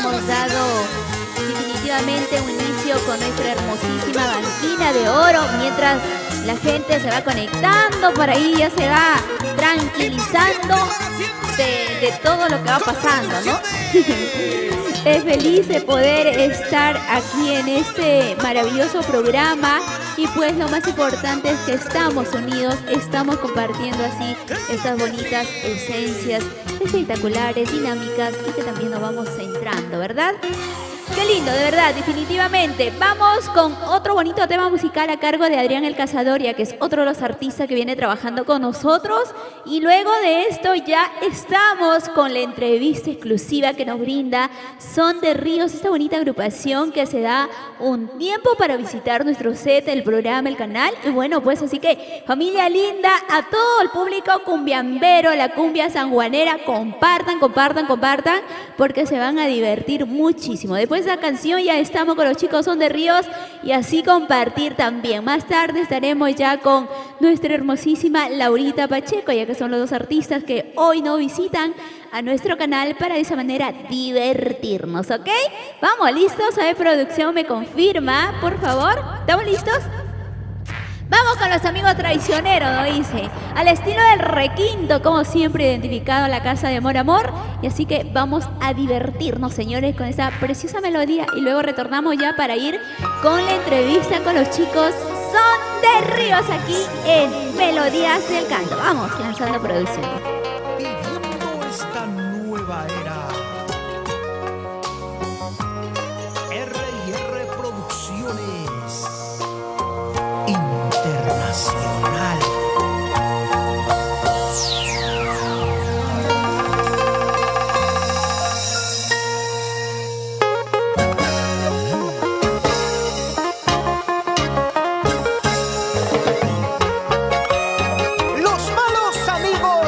hemos dado definitivamente un inicio con nuestra hermosísima banquina de oro, mientras la gente se va conectando por ahí, ya se va tranquilizando de todo lo que va pasando, ¿no? Es feliz de poder estar aquí en este maravilloso programa y pues lo más importante es que estamos unidos, estamos compartiendo así estas bonitas esencias espectaculares, dinámicas y que también nos vamos centrando, ¿verdad? Qué lindo, de verdad, definitivamente. Vamos con otro bonito tema musical a cargo de Adrián el Cazador, ya que es otro de los artistas que viene trabajando con nosotros. Y luego de esto ya estamos con la entrevista exclusiva que nos brinda Son de Ríos, esta bonita agrupación que se da un tiempo para visitar nuestro set, el programa, el canal. Y bueno, pues así que, familia linda, a todo el público cumbiambero, la cumbia sanjuanera, compartan, compartan, compartan, porque se van a divertir muchísimo. Después de la canción ya estamos con los chicos Son de Ríos y así compartir también. Más tarde estaremos ya con nuestra hermosísima Laurita Pacheco, ya que son los dos artistas que hoy nos visitan a nuestro canal para de esa manera divertirnos, ¿ok? Vamos, ¿listos? A ver, producción, me confirma, por favor. ¿Estamos listos? Vamos con los amigos traicioneros, ¿no? Dice, al estilo del requinto, como siempre identificado en la casa de Amor Amor. Y así que vamos a divertirnos, señores, con esta preciosa melodía. Y luego retornamos ya para ir con la entrevista con los chicos Son de Ríos aquí en Melodías del Canto. Vamos, lanzando producción. Viviendo esta nueva era. R&R Producciones Internacional. Los malos amigos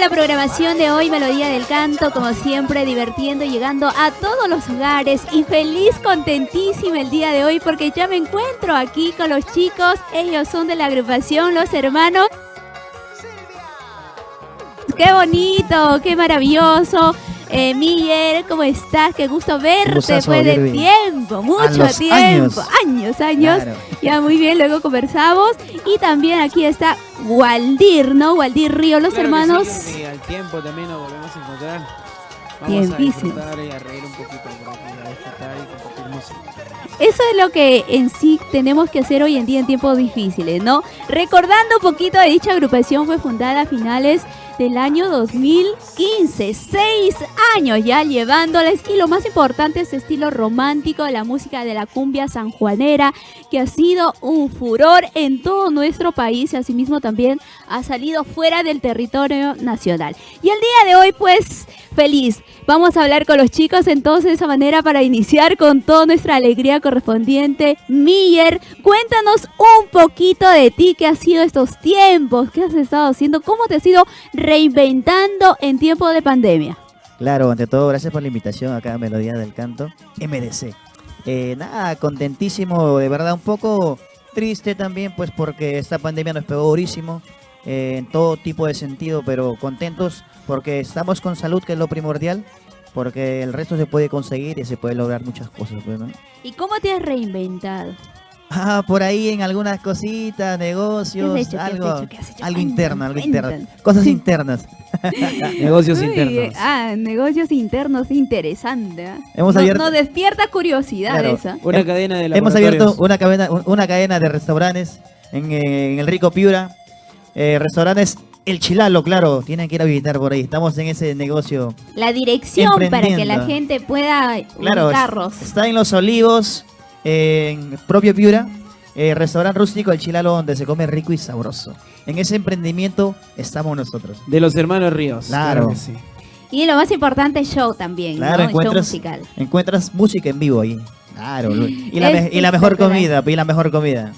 la programación de hoy, Melodía del Canto, como siempre, divirtiendo, llegando a todos los hogares y feliz, contentísima el día de hoy porque ya me encuentro aquí con los chicos. Ellos son de la agrupación Los Hermanos. ¡Qué bonito! ¡Qué maravilloso! Miller, ¿cómo estás? Qué gusto verte después de tiempo, mucho tiempo, años. Claro. Ya muy bien, luego conversamos. Y también aquí está Waldir, ¿no? Waldir Río, Los Hermanos. Sí, y al tiempo también nos volvemos a encontrar. Vamos a disfrutar y a reír un poquito por aquí, a disfrutar y compartir música. Eso es lo que en sí tenemos que hacer hoy en día en tiempos difíciles, ¿no? Recordando un poquito de dicha agrupación, fue fundada a finales del año 2015, 6 años ya llevándoles, y lo más importante es este estilo romántico de la música de la cumbia sanjuanera, que ha sido un furor en todo nuestro país y asimismo también ha salido fuera del territorio nacional. Y el día de hoy pues feliz, vamos a hablar con los chicos entonces de esa manera para iniciar con toda nuestra alegría correspondiente. Miller, cuéntanos un poquito de ti, qué ha sido estos tiempos, qué has estado haciendo, cómo te has ido reinventando en tiempo de pandemia. Claro, ante todo, gracias por la invitación acá a Melodía del Canto, MDC. Nada, contentísimo, de verdad un poco triste también, pues porque esta pandemia nos pegó durísimo en todo tipo de sentido, pero contentos porque estamos con salud, que es lo primordial, porque el resto se puede conseguir y se puede lograr muchas cosas, pues, ¿no? ¿Y cómo te has reinventado? Por ahí en algunas cositas, negocios, ¿Qué has hecho? Algo interno, cosas internas. Negocios internos. Negocios internos, interesante. Abierto, no despierta curiosidad, claro, esa. Una cadena de hemos abierto una cadena de restaurantes en el Rico Piura. Restaurantes El Chilalo, claro, tienen que ir a visitar por ahí. Estamos en ese negocio. La dirección para que la gente pueda ubicarlos. Está en Los Olivos, en propio Piura, restaurante rústico El Chilalo, donde se come rico y sabroso. En ese emprendimiento estamos nosotros. De Los Hermanos Ríos. Claro que sí. Y lo más importante, show también, claro, ¿no? Show musical. Encuentras música en vivo ahí. Claro. Y la mejor comida.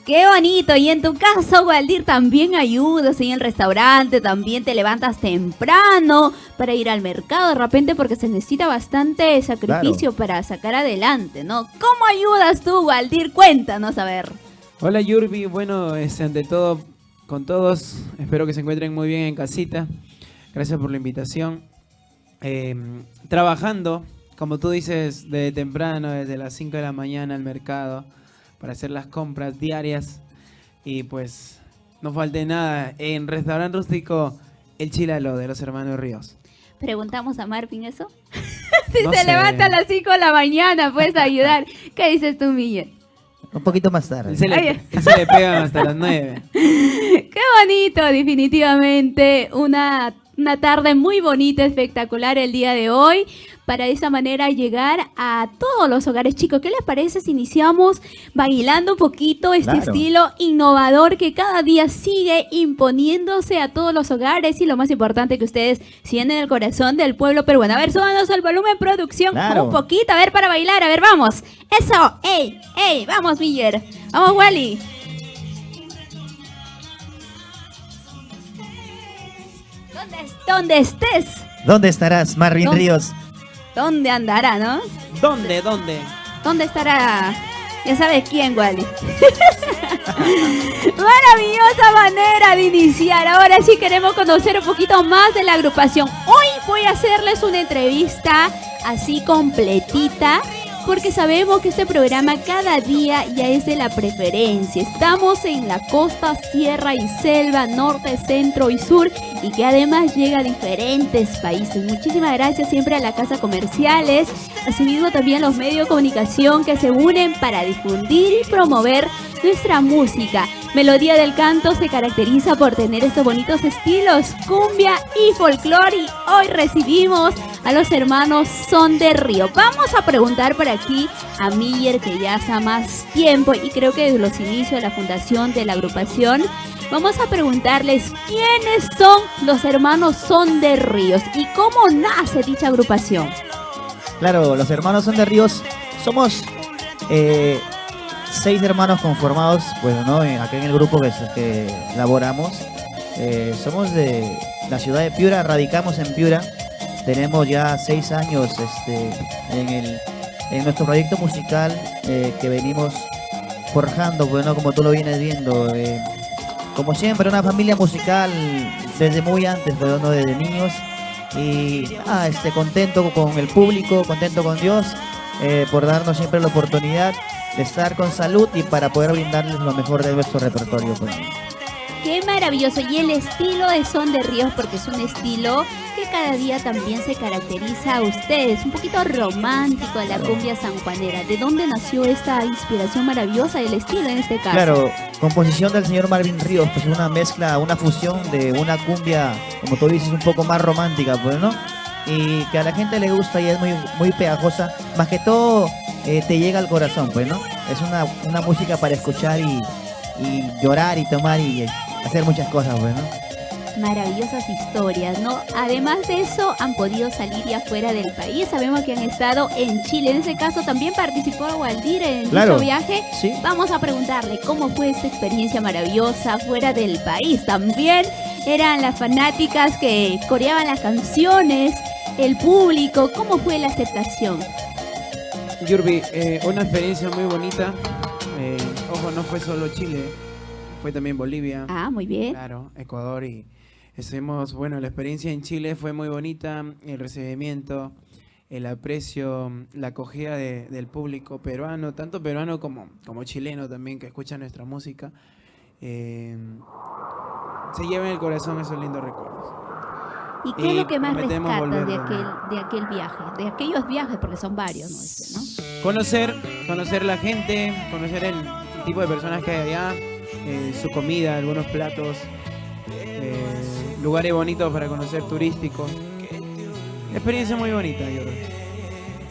¡Qué bonito! Y en tu caso, Waldir, también ayudas en el restaurante, también te levantas temprano para ir al mercado de repente porque se necesita bastante sacrificio, claro, para sacar adelante, ¿no? ¿Cómo ayudas tú, Waldir? Cuéntanos, a ver. Hola, Yurbi. Bueno, ante todo, con todos, espero que se encuentren muy bien en casita. Gracias por la invitación. Trabajando, como tú dices, de temprano, desde las 5 de la mañana al mercado, para hacer las compras diarias y pues no falte nada en restaurante rústico El Chilalo de Los Hermanos Ríos. Preguntamos a Marvin eso. Si no se levanta a las 5 de la mañana, puedes ayudar. ¿Qué dices tú, Miller? Un poquito más tarde. Se le pegan hasta las 9. Qué bonito, definitivamente. Una tarde muy bonita, espectacular el día de hoy. Para de esa manera llegar a todos los hogares. Chicos, ¿qué les parece si iniciamos bailando un poquito este estilo innovador que cada día sigue imponiéndose a todos los hogares? Y lo más importante, que ustedes sienten el corazón del pueblo peruano. A ver, súbanos el volumen, producción, un poquito, a ver, para bailar. A ver, vamos. Eso, ey, vamos, Miller. Vamos, Wally. ¿Dónde estés? ¿Dónde estarás, Marvin Ríos? ¿Dónde andará, no? ¿Dónde? ¿Dónde estará? Ya sabes quién, Wally. Maravillosa manera de iniciar. Ahora sí queremos conocer un poquito más de la agrupación. Hoy voy a hacerles una entrevista así completita, porque sabemos que este programa cada día ya es de la preferencia. Estamos en la costa, sierra y selva, norte, centro y sur, y que además llega a diferentes países. Muchísimas gracias siempre a la Casa Comerciales, asimismo también a los medios de comunicación que se unen para difundir y promover nuestra música. Melodía del Canto se caracteriza por tener estos bonitos estilos, cumbia y folclore, y hoy recibimos a los hermanos Son de Río. Vamos a preguntar por aquí a Miller, que ya hace más tiempo y creo que desde los inicios de la fundación de la agrupación. Vamos a preguntarles quiénes son los hermanos Son de Ríos y cómo nace dicha agrupación. Claro, los hermanos Son de Ríos somos 6 hermanos conformados, pues, ¿no? Acá en el grupo que laboramos, somos de la ciudad de Piura, radicamos en Piura. Tenemos ya 6 años en nuestro proyecto musical que venimos forjando, bueno, como tú lo vienes viendo. Como siempre, una familia musical desde muy antes, bueno, desde niños. Y contento con el público, contento con Dios por darnos siempre la oportunidad de estar con salud y para poder brindarles lo mejor de nuestro repertorio, pues. Qué maravilloso. Y el estilo de Son de Ríos, porque es un estilo que cada día también se caracteriza a ustedes, un poquito romántico de la cumbia sanjuanera. ¿De dónde nació esta inspiración maravillosa del estilo en este caso? Claro, composición del señor Marvin Ríos, pues una mezcla, una fusión de una cumbia, como tú dices, un poco más romántica, pues, ¿no? Y que a la gente le gusta y es muy, muy pegajosa, más que todo te llega al corazón, pues, ¿no? Es una música para escuchar y llorar y tomar y hacer muchas cosas, pues, ¿no? Maravillosas historias, ¿no? Además de eso, han podido salir ya fuera del país. Sabemos que han estado en Chile. En ese caso también participó Waldir en dicho viaje. Sí. Vamos a preguntarle cómo fue esta experiencia maravillosa fuera del país. También eran las fanáticas que coreaban las canciones, el público. ¿Cómo fue la aceptación? Yurbi, una experiencia muy bonita. Ojo, no fue solo Chile, fue también Bolivia. Ah, muy bien. Claro, Ecuador y estuvimos, bueno, la experiencia en Chile fue muy bonita, el recibimiento, el aprecio, la acogida del público peruano, tanto peruano como chileno también, que escucha nuestra música. Se lleva en el corazón esos lindos recuerdos. ¿Y qué es lo que más prometemos rescatas volver de aquel viaje? De aquellos viajes, porque son varios, ¿no? Conocer la gente, conocer el tipo de personas que hay allá, su comida, algunos platos, lugares bonitos para conocer, turísticos. Experiencia muy bonita, yo creo.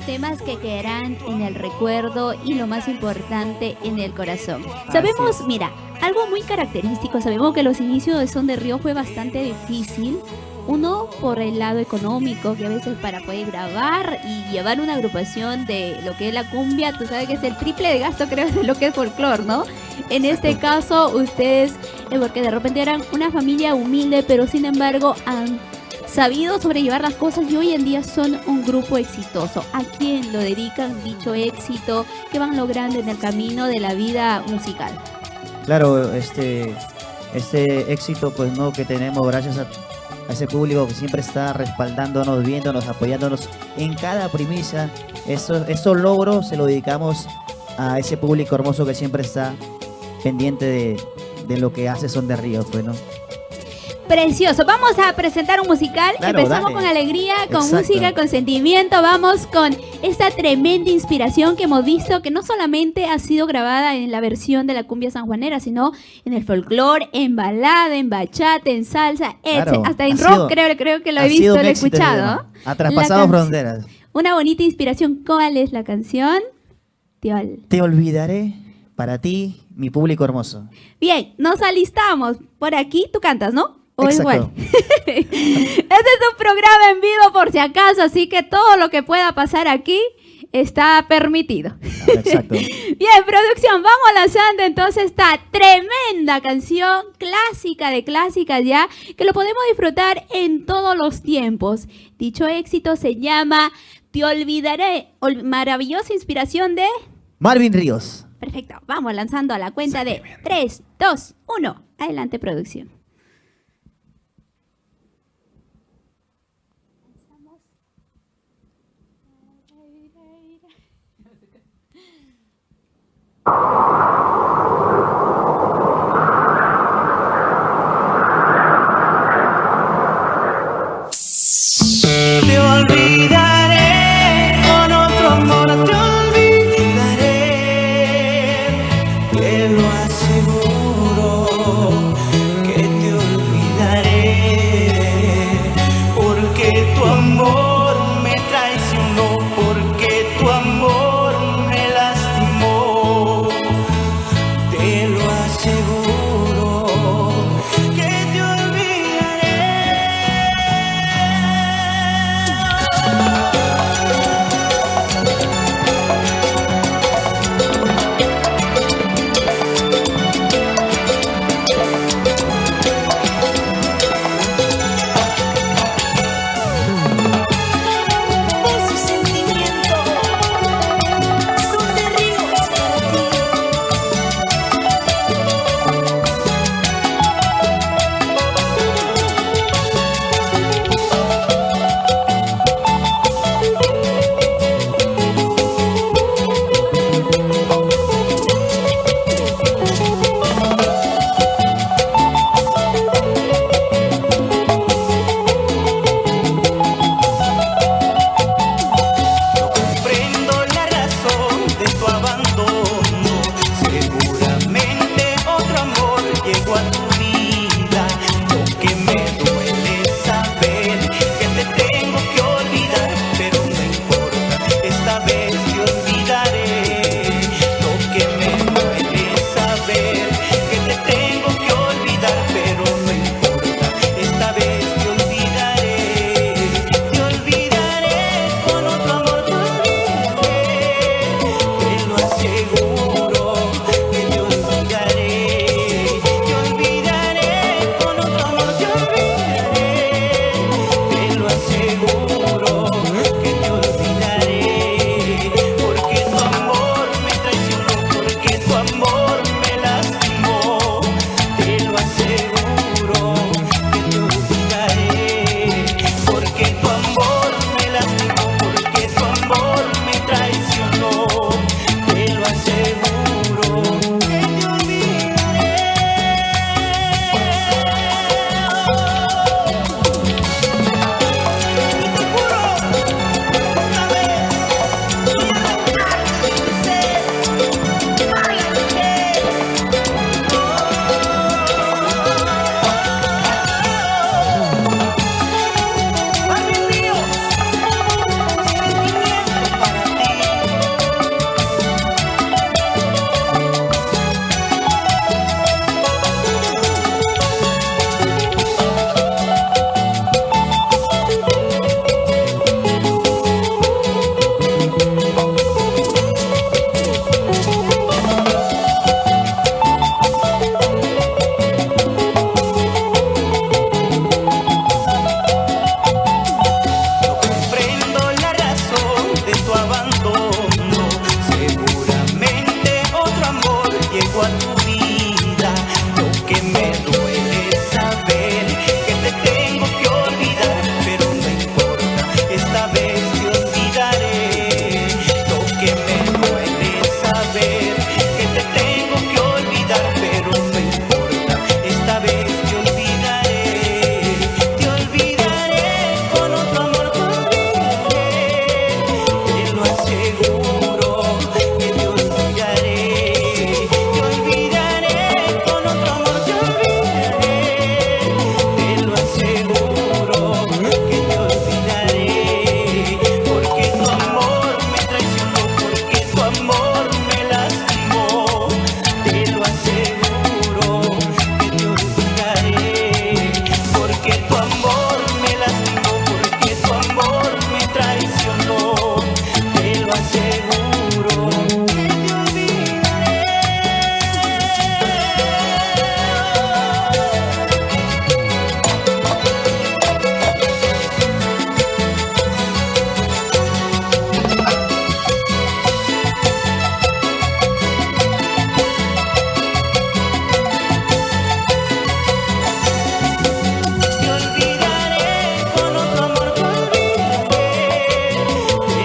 Temas que quedarán en el recuerdo y lo más importante, en el corazón. Sabemos, mira, algo muy característico, sabemos que los inicios de Son de Río fue bastante difícil. Uno, por el lado económico, que a veces para poder grabar y llevar una agrupación de lo que es la cumbia, tú sabes que es el triple de gasto, creo, de lo que es folclore, ¿no? En este caso, ustedes, porque de repente eran una familia humilde, pero sin embargo han sabido sobrellevar las cosas y hoy en día son un grupo exitoso. ¿A quién lo dedican dicho éxito que van logrando en el camino de la vida musical? Claro, este éxito, pues, no, que tenemos gracias a ese público que siempre está respaldándonos, viéndonos, apoyándonos en cada primicia. Esos logros se lo dedicamos a ese público hermoso que siempre está pendiente de lo que hace Son de Ríos, pues, ¿no? Precioso. Vamos a presentar un musical. Claro, empezamos con alegría, con música, con sentimiento. Vamos con esta tremenda inspiración que hemos visto, que no solamente ha sido grabada en la versión de la cumbia sanjuanera, sino en el folclore, en balada, en bachata, en salsa, Claro, hasta en rock. Creo que lo he visto, lo he escuchado. Ha traspasado fronteras. Una bonita inspiración. ¿Cuál es la canción? Te olvidaré, para ti, mi público hermoso. Bien, nos alistamos. Por aquí tú cantas, ¿no? O Exacto. igual. Este es un programa en vivo por si acaso, así que todo lo que pueda pasar aquí está permitido. Exacto. Bien, producción, vamos lanzando entonces esta tremenda canción, clásica de clásicas ya, que lo podemos disfrutar en todos los tiempos. Dicho éxito se llama Te olvidaré, maravillosa inspiración de Marvin Ríos. Perfecto, vamos lanzando a la cuenta de 3, 2, 1. Adelante, producción. Te olvidaré, con otro amor te olvidaré, te lo aseguro, que te olvidaré, porque tu amor me traicionó, porque tu amor me lastimó.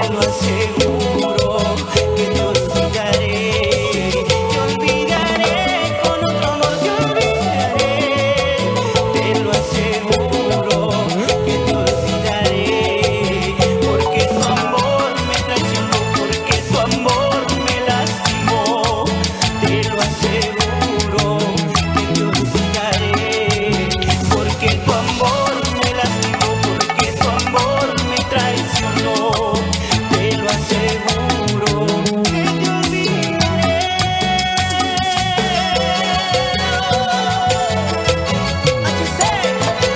te lo aseguro, que te olvidaré, con otro amor te olvidaré, te lo aseguro, que te olvidaré, porque tu amor me traicionó, porque tu amor me lastimó, te lo aseguro, que te olvidaré, porque tu amor me lastimó, porque tu amor me traicionó, te lo aseguro, que te olvidaré.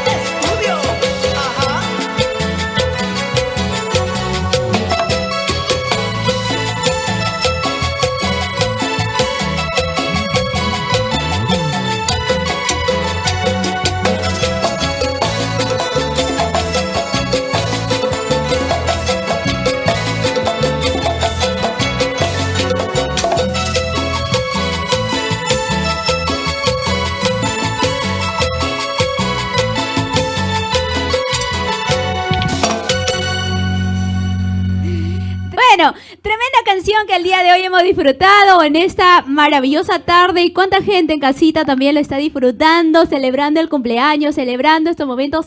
Estudio, ajá. Bueno, tremenda canción que el día de hoy hemos disfrutado en esta maravillosa tarde, y cuánta gente en casita también lo está disfrutando, celebrando el cumpleaños, celebrando estos momentos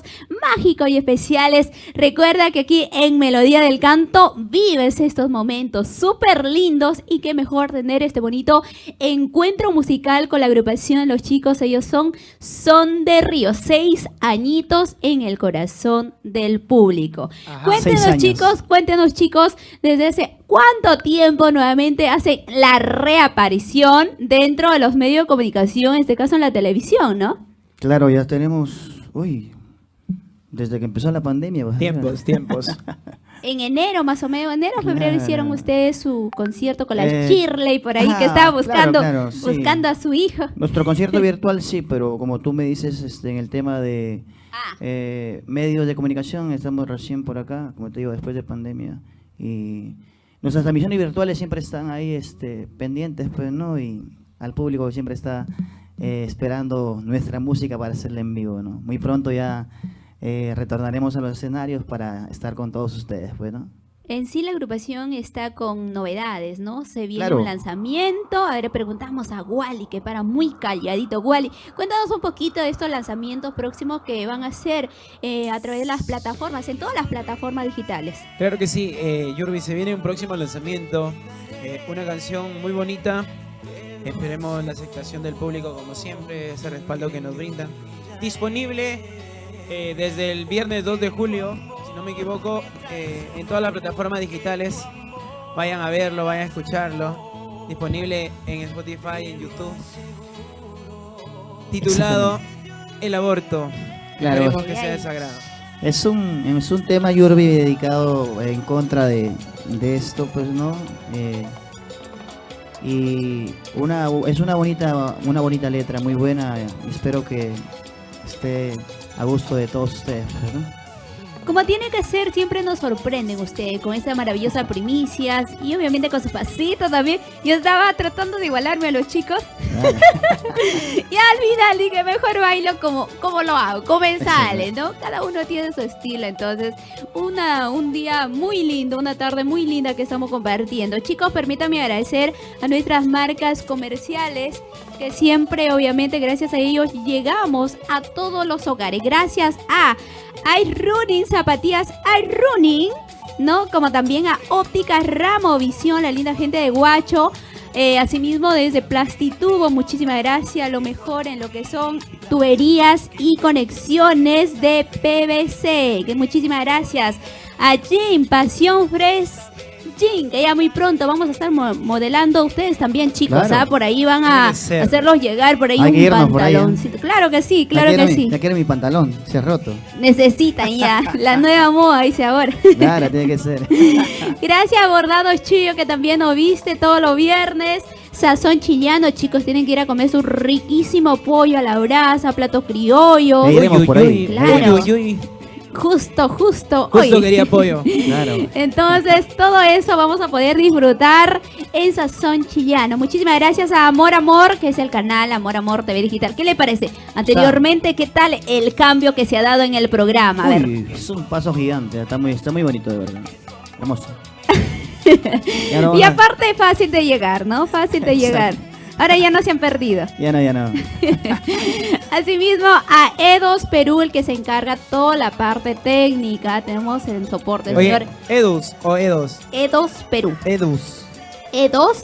mágicos y especiales. Recuerda que aquí en Melodía del Canto vives estos momentos súper lindos, y qué mejor tener este bonito encuentro musical con la agrupación Los Chicos. Ellos son de Río, 6 añitos en el corazón del público. Ajá. Cuéntenos 6 años. cuéntenos chicos, desde hace cuánto tiempo nuevamente hace la reaparición dentro de los medios de comunicación, en este caso en la televisión, ¿no? Claro, ya tenemos, desde que empezó la pandemia. pues. Tiempos. En enero, más o menos, febrero, Claro. hicieron ustedes su concierto con la Eh, Shirley por ahí, que ah, estaba buscando, claro, sí. buscando a su hijo. Nuestro concierto virtual sí, pero como tú me dices, en el tema de medios de comunicación, estamos recién por acá, como te digo, después de pandemia. Y nuestras transmisiones virtuales siempre están ahí pendientes, pues, ¿no? Y al público siempre está esperando nuestra música para hacerla en vivo, ¿no? Muy pronto ya retornaremos a los escenarios para estar con todos ustedes, pues, ¿no? En sí la agrupación está con novedades, ¿no? Se viene Claro. un lanzamiento. A ver, preguntamos a Wally, que para muy calladito. Wally, cuéntanos un poquito de estos lanzamientos próximos que van a hacer a través de las plataformas, en todas las plataformas digitales. Claro que sí, Yurbi, se viene un próximo lanzamiento, una canción muy bonita. Esperemos la aceptación del público, como siempre, ese respaldo que nos brindan. Disponible desde el viernes 2 de julio, si no me equivoco, en todas las plataformas digitales. Vayan a verlo, vayan a escucharlo. Disponible en Spotify, en YouTube. Titulado El aborto. Claro. Esperemos que sea de sagrado. Es un tema, Yurbi, dedicado en contra de esto, pues, ¿no? Y es una bonita letra, muy buena. Y espero que esté a gusto de todos ustedes, pues, ¿no? Como tiene que ser, siempre nos sorprenden ustedes con esta maravillosa primicias y obviamente con su pasito también. Yo estaba tratando de igualarme a los chicos. Claro. Y al final dije, mejor bailo como lo hago, como me sale, ¿no? Cada uno tiene su estilo. Entonces, un día muy lindo, una tarde muy linda que estamos compartiendo. Chicos, permítanme agradecer a nuestras marcas comerciales, que siempre, obviamente, gracias a ellos llegamos a todos los hogares. Gracias a iRunning, zapatillas iRunning, ¿no? Como también a Ópticas Ramovisión, la linda gente de Guacho. Asimismo, desde Plastitubo, muchísimas gracias. Lo mejor en lo que son tuberías y conexiones de PVC. Que muchísimas gracias a Jim, Pasión Fresh Jim, que ya muy pronto vamos a estar modelando ustedes también, chicos. Claro. ¿Ah? Por ahí van a Tiene que ser. hacerlos llegar por ahí Hay que un irnos por ahí, ¿eh? pantaloncito. Claro que sí, claro que sí. Ya quiero mi pantalón, se ha roto. Necesitan ya la nueva moda, dice ahora. Claro, tiene que ser. Gracias a Bordados Chillo, que también nos viste todos los viernes. Sazón Chillano, chicos, tienen que ir a comer su riquísimo pollo a la brasa, platos criollos. Ahí iremos por ahí. Claro. Uy, uy, uy. Justo Justo hoy. quería pollo. Claro. Entonces, todo eso vamos a poder disfrutar en Sazón Chillano. Muchísimas gracias a Amor Amor, que es el canal Amor Amor TV Digital. ¿Qué le parece? Anteriormente, ¿qué tal el cambio que se ha dado en el programa? A ver. Uy, es un paso gigante, está muy bonito, de verdad. Hermoso. Ya no Y van a- aparte fácil de llegar, ¿no? Fácil de llegar. Ahora ya no se han perdido. Ya no. Asimismo, a Edos Perú, el que se encarga toda la parte técnica. Tenemos el soporte del Oye, señor Edus o Edos. Edos Perú. Edus. Edos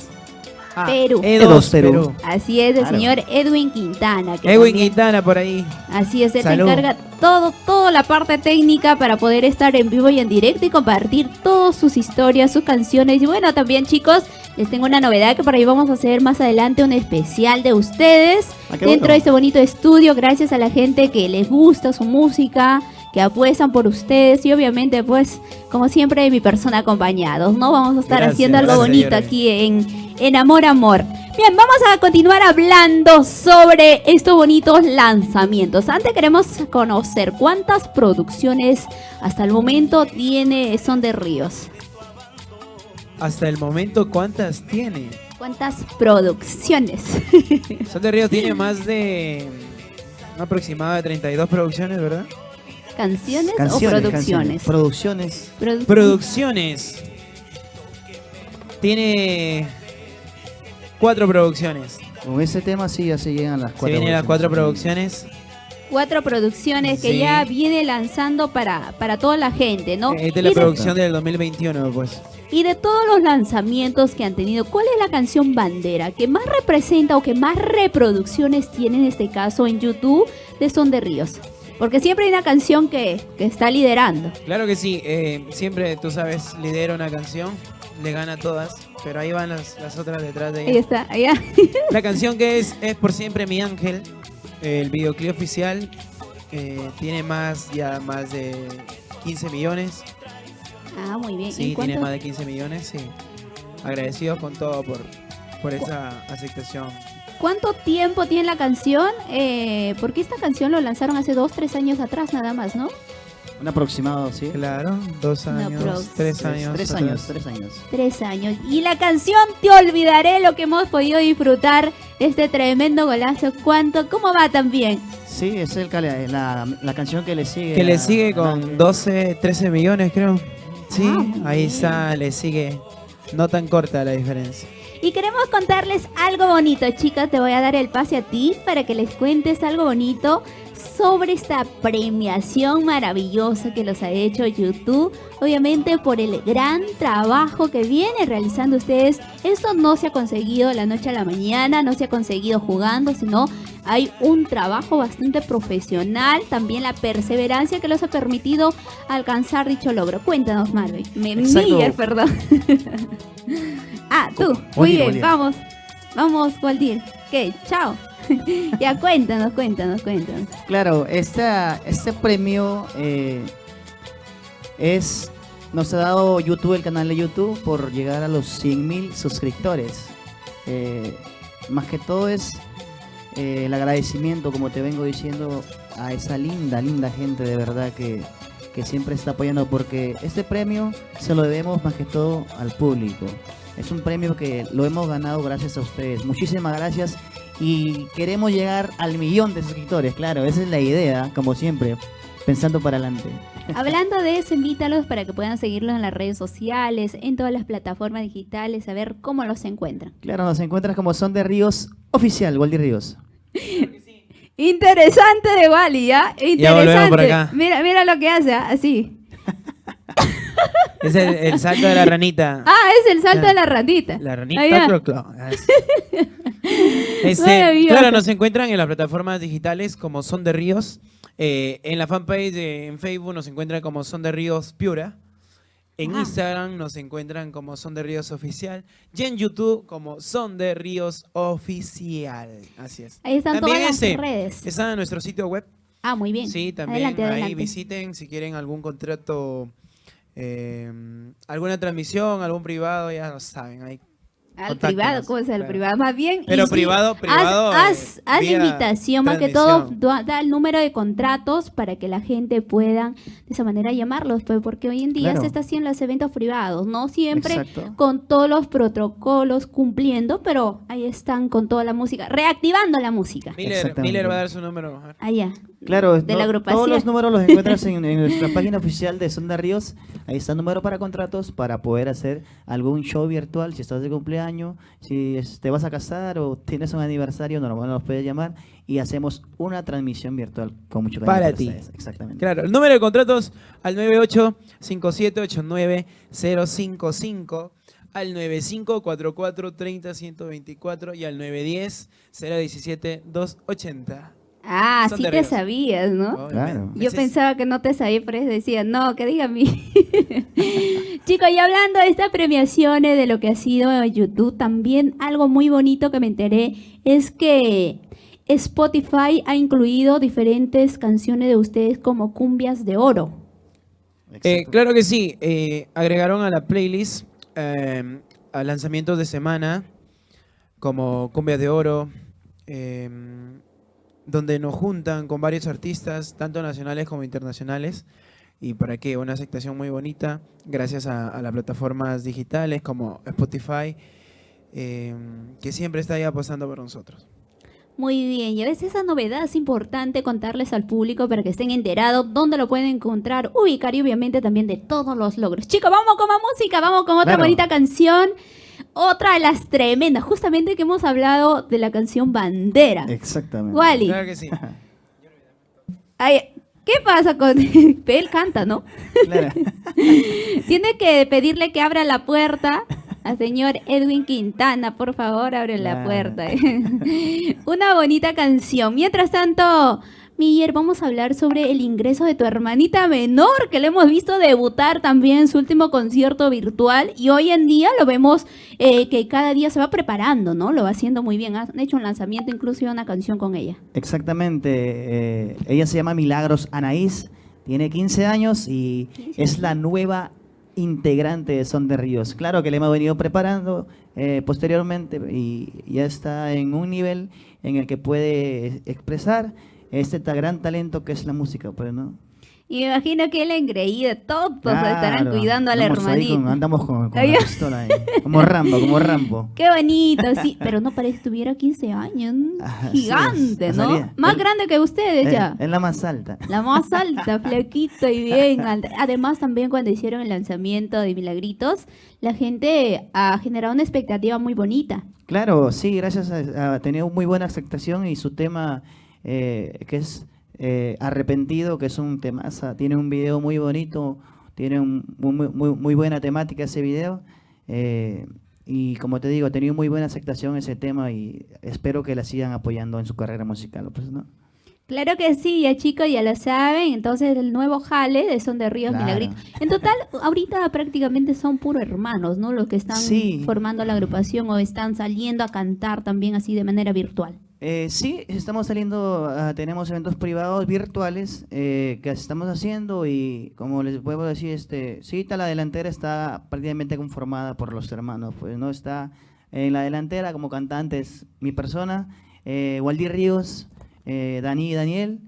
Perú. Edos Perú. Perú. Así es, el Claro. señor Edwin Quintana. Que Edwin también- Quintana por ahí. Así es, él se Salud. encarga toda la parte técnica para poder estar en vivo y en directo y compartir todas sus historias, sus canciones. Y bueno, también chicos, les tengo una novedad que por ahí vamos a hacer más adelante un especial de ustedes Ah, qué dentro bueno. de este bonito estudio, gracias a la gente que les gusta su música, que apuestan por ustedes y obviamente pues como siempre mi persona acompañados, ¿no? Vamos a estar Gracias, haciendo algo gracias, bonito Yore. aquí en Amor Amor. Bien, vamos a continuar hablando sobre estos bonitos lanzamientos. Antes queremos conocer cuántas producciones hasta el momento tiene Son de Ríos. Hasta el momento, ¿cuántas tiene? ¿Cuántas producciones? Son de Ríos tiene más de un aproximado de 32 producciones, ¿verdad? ¿Canciones, o Canciones, producciones? Producciones. Producciones. Tiene 4 producciones. Con ese tema sí, ya se llegan las Se 4. vienen las 4 producciones. 4 producciones que Sí. ya viene lanzando para toda la gente, ¿no? Esta es la Y de- producción del 2021, pues. Y de todos los lanzamientos que han tenido, ¿cuál es la canción bandera que más representa o que más reproducciones tiene en este caso en YouTube de Son de Ríos? Porque siempre hay una canción que está liderando. Claro que sí, siempre, tú sabes, lidera una canción, le gana a todas, pero ahí van las otras detrás de Ahí ella. está, allá. La canción que es Por Siempre Mi Ángel, el videoclip oficial, tiene más de 15 millones. Ah, muy bien. Sí, ¿Y tiene cuánto- más de 15 millones, sí. Agradecidos con todo por esa aceptación. ¿Cuánto tiempo tiene la canción? Porque esta canción lo lanzaron hace 2-3 años atrás nada más, ¿no? Un aproximado, sí. Claro, 2 Una años, prox. 3 años. 3 atrás. años, 3 años. 3 años. Y la canción Te Olvidaré, lo que hemos podido disfrutar, este tremendo golazo. ¿Cómo va también? Sí, es la canción que le sigue. Que le a- sigue a con Ángel. 12, 13 millones, creo. Sí, Ah, muy ahí bien. está, le sigue. No tan corta la diferencia. Y queremos contarles algo bonito, chicas. Te voy a dar el pase a ti para que les cuentes algo bonito sobre esta premiación maravillosa que los ha hecho YouTube. Obviamente por el gran trabajo que vienen realizando ustedes. Esto no se ha conseguido de la noche a la mañana, no se ha conseguido jugando, sino hay un trabajo bastante profesional. También la perseverancia que los ha permitido alcanzar dicho logro. Cuéntanos, Marvin. Exacto. Miller, perdón. Ah, tú. Muy Waldir, bien, Waldir. vamos, Waldir. ¿Qué? Chao. Ya cuéntanos. Claro, este premio nos ha dado YouTube, el canal de YouTube, por llegar a los 100.000 suscriptores. Más que todo es el agradecimiento, como te vengo diciendo, a esa linda gente de verdad que siempre está apoyando, porque este premio se lo debemos más que todo al público. Es un premio que lo hemos ganado gracias a ustedes. Muchísimas gracias y queremos llegar al 1.000.000 de suscriptores, claro, esa es la idea, como siempre, pensando para adelante. Hablando de eso, invítalos para que puedan seguirlos en las redes sociales, en todas las plataformas digitales, a ver cómo los encuentran. Claro, nos encuentras como Son de Ríos Oficial, Waldir Ríos. Interesante de Wally, ¿ya? Ya volvemos por Interesante. acá. Mira lo que hace, así. Es el salto de la ranita. Ah, es el salto de la ratita. La ranita, Ah, ya. claro. Maravilloso. Claro, nos encuentran en las plataformas digitales como Son de Ríos. En la fanpage en Facebook nos encuentran como Son de Ríos Piura. En Ah. Instagram nos encuentran como Son de Ríos Oficial. Y en YouTube como Son de Ríos Oficial. Así es. Ahí están También todas las ese, redes. está en nuestro sitio web. Ah, muy bien. Sí, también Adelante, ahí adelante. visiten si quieren algún contrato, alguna transmisión, algún privado, ya lo saben. Ahí Al Contáctenos, privado, ¿cómo es el claro. privado? Más bien. Pero y sí, privado, haz la vía invitación, más que todo, transmisión. da el número de contratos para que la gente pueda de esa manera llamarlos, pues, porque hoy en día Claro. se está haciendo los eventos privados, no siempre Exacto. con todos los protocolos cumpliendo, pero ahí están con toda la música, reactivando la música. Miller va a dar su número. Allá. Claro, de la agrupación. todos los números los encuentras en nuestra página oficial de Son de Ríos. Ahí está el número para contratos para poder hacer algún show virtual. Si estás de cumpleaños, si te vas a casar o tienes un aniversario, nos puedes llamar y hacemos una transmisión virtual con mucho cariño Para ti. ustedes. Exactamente. Claro, el número de contratos al 98-5789-055, al 9544-30-124 y al 910-017-280. Ah, Son sí de te Ríos. sabías, ¿no? Claro. Yo pensaba que no te sabía, pero decía, no, que diga a mí. Chicos, y hablando de estas premiaciones, de lo que ha sido YouTube, también algo muy bonito que me enteré es que Spotify ha incluido diferentes canciones de ustedes como cumbias de oro. Exacto. Claro que sí, agregaron a la playlist a lanzamientos de semana como Cumbias de Oro, donde nos juntan con varios artistas, tanto nacionales como internacionales, y para qué, una aceptación muy bonita, gracias a las plataformas digitales como Spotify, que siempre está ahí apostando por nosotros. Muy bien, y a veces esa novedad es importante contarles al público para que estén enterados dónde lo pueden encontrar, ubicar y obviamente también de todos los logros. Chicos, vamos con más música, vamos con otra Claro. bonita canción, otra de las tremendas, justamente que hemos hablado de la canción Bandera. Exactamente. Wally, Claro que sí. ay, ¿qué pasa con él? Canta, ¿no? Claro. Tiene que pedirle que abra la puerta al señor Edwin Quintana, por favor, abre la Claro. puerta. Una bonita canción. Mientras tanto, Miller, vamos a hablar sobre el ingreso de tu hermanita menor, que le hemos visto debutar también en su último concierto virtual y hoy en día lo vemos que cada día se va preparando, ¿no? Lo va haciendo muy bien. Han hecho un lanzamiento, inclusive una canción con ella. Exactamente. Ella se llama Milagros Anaís, tiene 15 años y 15 es la nueva integrante de Son de Ríos. Claro que le hemos venido preparando posteriormente y ya está en un nivel en el que puede expresar este gran talento que es la música, pues, ¿no? Y me imagino que él engreída, todos Claro, estarán cuidando a la andamos ahí hermanita. andamos con Ay, la pistola ahí, como Rambo. Qué bonito, sí, pero no parece que tuviera 15 años. Ajá, Gigante, sí, ¿no? salía. Más Él- grande que ustedes ya. Es la más alta. La más alta, flaquito y bien alta. Además, también cuando hicieron el lanzamiento de Milagritos, la gente ha generado una expectativa muy bonita. Claro, sí, gracias a tenido muy buena aceptación y su tema que es Arrepentido, que es un temazo, tiene un video muy bonito, tiene muy buena temática ese video y como te digo, ha tenido muy buena aceptación ese tema y espero que la sigan apoyando en su carrera musical, pues, ¿no? Claro que sí, ya chicos, ya lo saben. Entonces, el nuevo jale de Son de Ríos Claro. Milagritos. En total, ahorita prácticamente son puros hermanos, ¿no? Los que están Sí. formando la agrupación o están saliendo a cantar también así de manera virtual. Sí, estamos saliendo, tenemos eventos privados virtuales que estamos haciendo y como les puedo decir, sí, la delantera está prácticamente conformada por los hermanos, pues no está en la delantera como cantantes mi persona, Waldir Ríos, Dani y Daniel,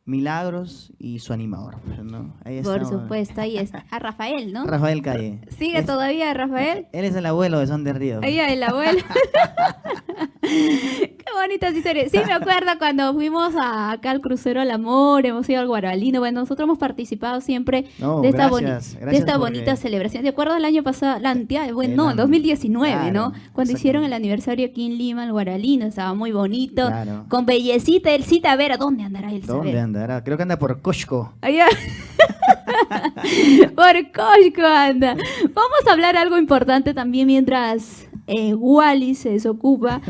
Milagros y su animador, pues, ¿no? Ahí Por estamos. supuesto, ahí está. A Rafael, ¿no? Rafael Calle. ¿Sigue todavía Rafael? Él es el abuelo de Son de Río. Ahí el abuelo. Qué bonitas historias. Sí, me acuerdo cuando fuimos acá al crucero al amor, hemos ido al Guaralino. Bueno, nosotros hemos participado siempre No, de esta, gracias de esta porque- bonita celebración. ¿De acuerdo el año pasado? Bueno, El no, año- 2019, ¿no? claro, Cuando hicieron el exactamente. aniversario aquí en Lima, el Guaralino. Estaba muy bonito. Claro. Con bellecita, el Cita Vera. ¿Dónde andará el ¿Dónde Cita andará? Creo que anda por Costco. Allá. Por Cosco anda. Vamos a hablar algo importante también mientras Wally se desocupa.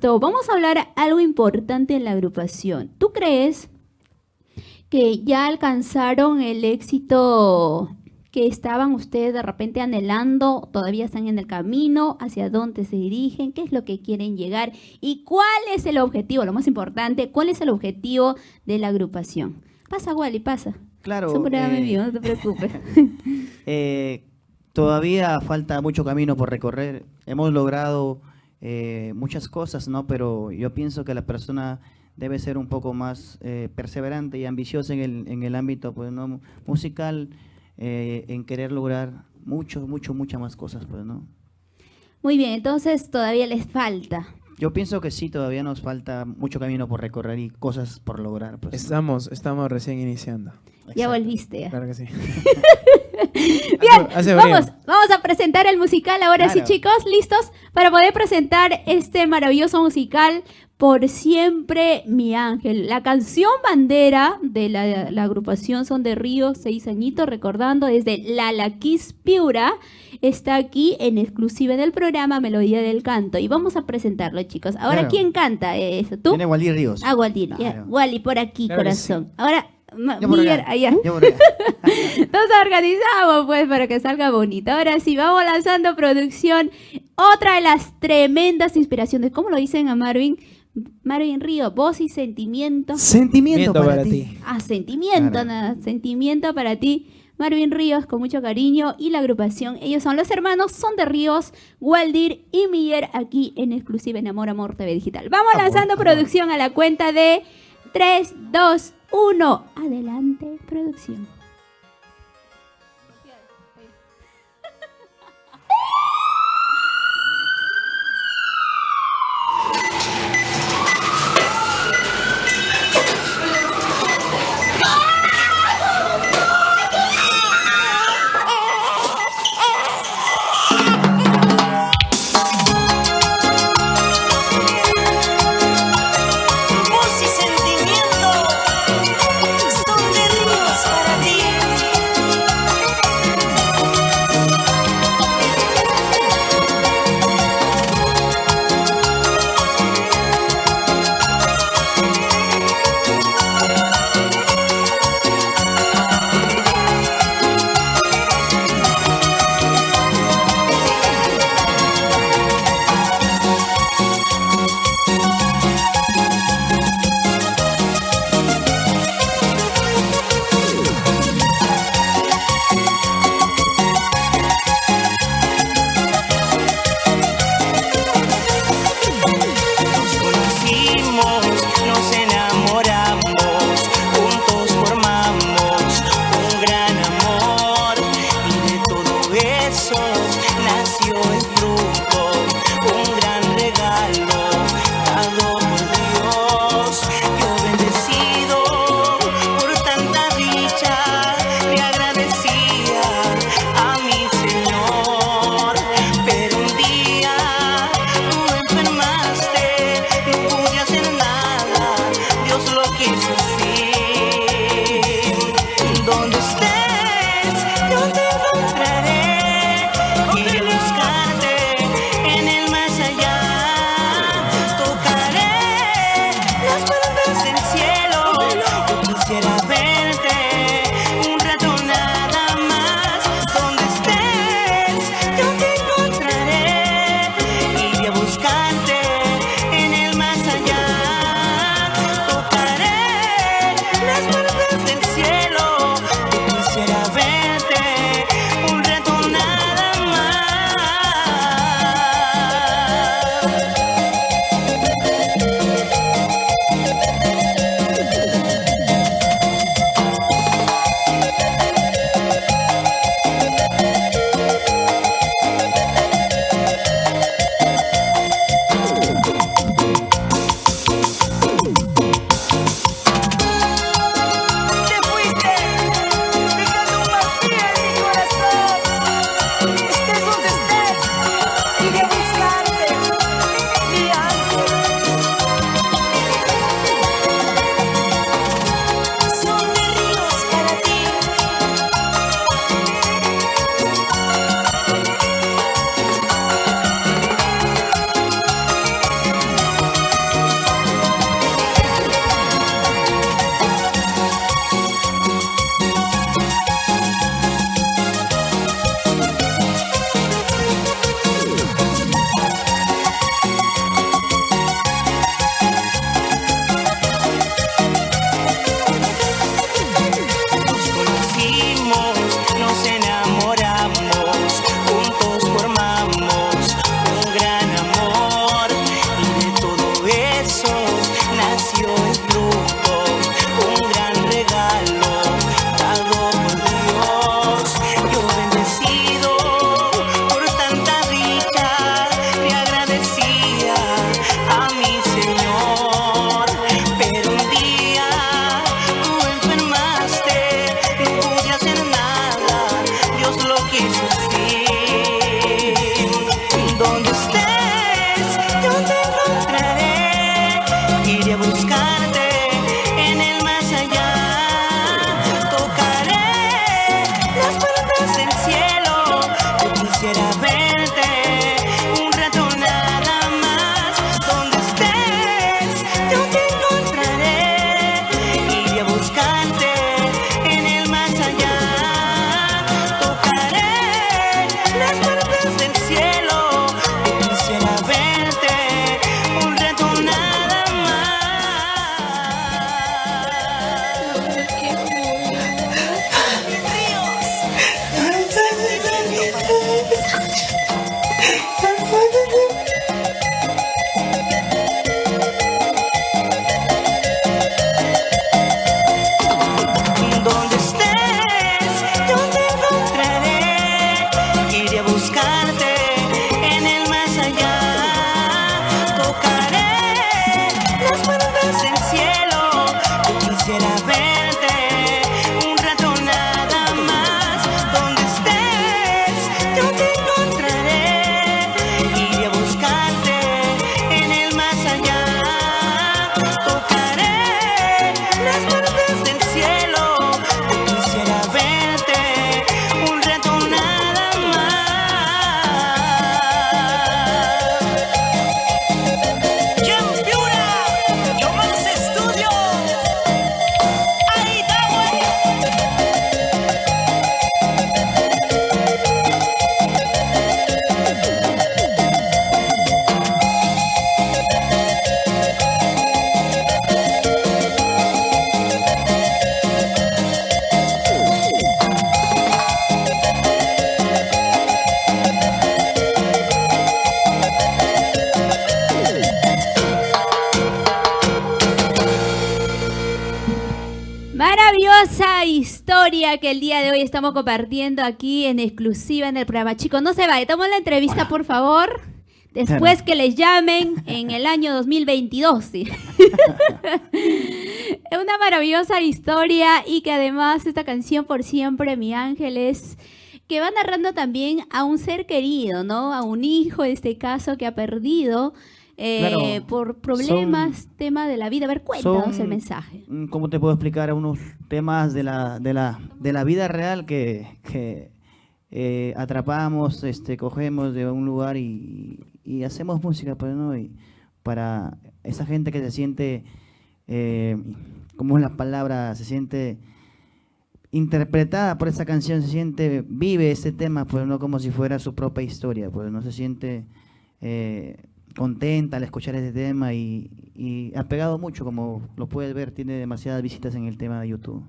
Vamos a hablar algo importante en la agrupación. ¿Tú crees que ya alcanzaron el éxito que estaban ustedes de repente anhelando? ¿Todavía están en el camino? ¿Hacia dónde se dirigen? ¿Qué es lo que quieren llegar? ¿Y cuál es el objetivo? Lo más importante, ¿cuál es el objetivo de la agrupación? Pasa, Wally, pasa. Claro. Es un programa en vivo, no te preocupes. Todavía falta mucho camino por recorrer. Hemos logrado muchas cosas, ¿no? Pero yo pienso que la persona debe ser un poco más perseverante y ambiciosa en el ámbito, pues, ¿no? musical, en querer lograr muchas más cosas, pues, ¿no? Muy bien, entonces todavía les falta. Yo pienso que sí, todavía nos falta mucho camino por recorrer y cosas por lograr, pues, ¿no? Estamos recién iniciando. Ya Exacto. volviste. Claro que sí. Bien, Hace frío. vamos a presentar el musical ahora sí, Claro. chicos, ¿listos? Para poder presentar este maravilloso musical, Por Siempre Mi Ángel. La canción bandera de la agrupación Son de Río, 6 añitos, recordando desde Lalaquís Piura, está aquí en exclusiva del programa Melodía del Canto. Y vamos a presentarlo, chicos. Ahora, Claro. ¿quién canta eso? ¿Tú? Tiene Waldir Ríos. Ah, Waldir. Ya. Claro. Wally, por aquí, Claro que corazón. Ahora, Yo por Miguel, acá. allá. Yo por acá. Nos organizamos pues para que salga bonito. Ahora sí, vamos lanzando producción. Otra de las tremendas inspiraciones. ¿Cómo lo dicen a Marvin? Marvin Río, voz y sentimiento. Sentimiento Miento para ti. Ah, sentimiento, Claro. nada. Sentimiento para ti. Marvin Ríos, con mucho cariño. Y la agrupación, ellos son los hermanos, Son de Ríos, Waldir y Miguel, aquí en exclusiva en Amor Amor TV Digital. Vamos Amor, lanzando amor. producción a la cuenta de 3, 2, 1. Adelante, producción. Voz y sentimiento son de ríos para ti. historia que el día de hoy estamos compartiendo aquí en exclusiva en el programa. Chicos, no se vayan, tomamos la entrevista, por favor. Después que les llamen en el año 2022. ¿Sí? Es una maravillosa historia y que además esta canción Por Siempre, Mi Ángel, es que va narrando también a un ser querido, ¿no? A un hijo, en este caso, que ha perdido Claro, por problemas, tema de la vida. A ver, cuéntanos el mensaje. ¿Cómo te puedo explicar? Unos temas de la vida real que atrapamos, cogemos de un lugar y hacemos música, pues, ¿no? Y para esa gente que se siente, como es la palabra, se siente interpretada por esa canción, se siente, vive ese tema, pues, no como si fuera su propia historia, pues, no se siente contenta al escuchar ese tema y ha pegado mucho, como lo puedes ver, tiene demasiadas visitas en el tema de YouTube.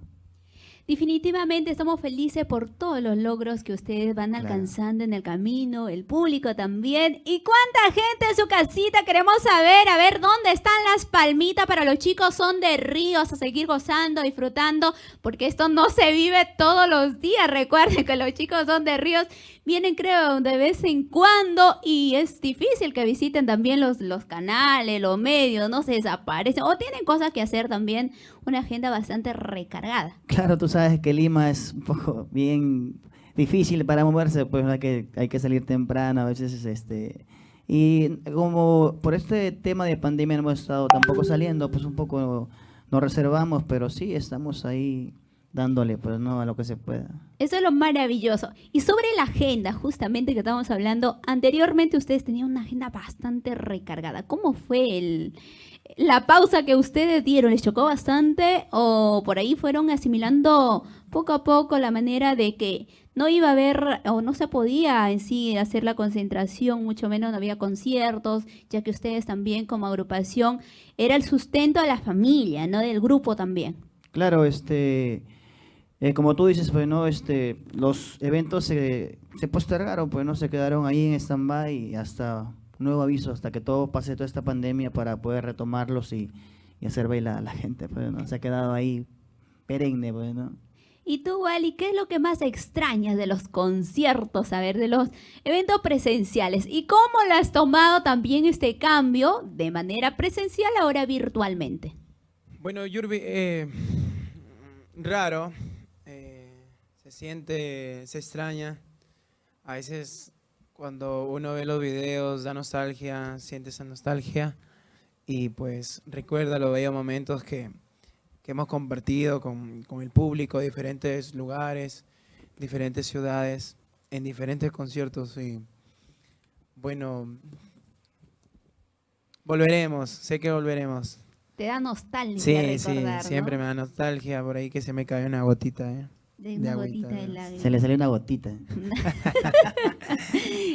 Definitivamente estamos felices por todos los logros que ustedes van alcanzando en el camino, el público también. ¿Y cuánta gente en su casita? Queremos saber, a ver, ¿dónde están las palmitas para los chicos? Son de Ríos, a seguir gozando, disfrutando, porque esto no se vive todos los días. Recuerden que los chicos son de Ríos, vienen creo de vez en cuando y es difícil que visiten también los canales, los medios, no se desaparecen o tienen cosas que hacer también, una agenda bastante recargada. Claro, tú sabes que Lima es un poco bien difícil para moverse, pues hay que salir temprano a veces, y como por este tema de pandemia no hemos estado tampoco saliendo, pues un poco nos reservamos, pero sí estamos ahí dándole, pues, no, a lo que se pueda. Eso es lo maravilloso. Y sobre la agenda, justamente que estábamos hablando, anteriormente ustedes tenían una agenda bastante recargada. ¿Cómo fue la pausa que ustedes dieron? ¿Les chocó bastante o por ahí fueron asimilando poco a poco la manera de que no iba a haber o no se podía en sí hacer la concentración, mucho menos no había conciertos, ya que ustedes también como agrupación era el sustento de la familia, ¿no? Del grupo también. Claro, como tú dices, pues, no, los eventos se postergaron, pues, no, se quedaron ahí en stand-by hasta nuevo aviso, hasta que todo pase, toda esta pandemia, para poder retomarlos y hacer bailar a la gente, pues, ¿no? Se ha quedado ahí perenne, pues, ¿no? Y tú, Wally, ¿qué es lo que más extrañas de los conciertos, a ver, de los eventos presenciales? ¿Y cómo lo has tomado también este cambio de manera presencial ahora virtualmente? Bueno, Yurbi, raro, se extraña. A veces cuando uno ve los videos da nostalgia, siente esa nostalgia y pues recuerda los bellos momentos que hemos compartido con el público, diferentes lugares, diferentes ciudades, en diferentes conciertos. Y bueno, volveremos, sé que volveremos. Te da nostalgia Sí, recordar, sí, siempre ¿no? me da nostalgia, por ahí que se me cayó una gotita, De una agüita, gotita de ¿no? lágrima. Se le salió una gotita.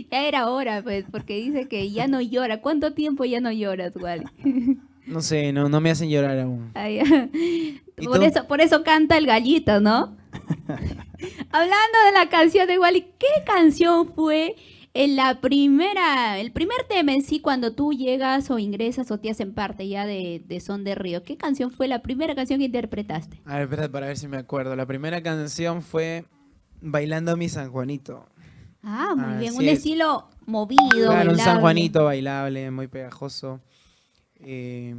Ya era hora, pues, porque dice que ya no llora. ¿Cuánto tiempo ya no lloras, Wally? No sé, no me hacen llorar aún. Ay, por eso canta el gallito, ¿no? Hablando de la canción de Wally, ¿qué canción fue el primer tema en sí cuando tú llegas o ingresas o te hacen parte ya de Son de Río? ¿Qué canción fue la primera canción que interpretaste? A ver, espera, para ver si me acuerdo. La primera canción fue Bailando mi San Juanito. Ah, muy bien. Así Un es. estilo movido, Claro, un bailable. San Juanito bailable, muy pegajoso. Que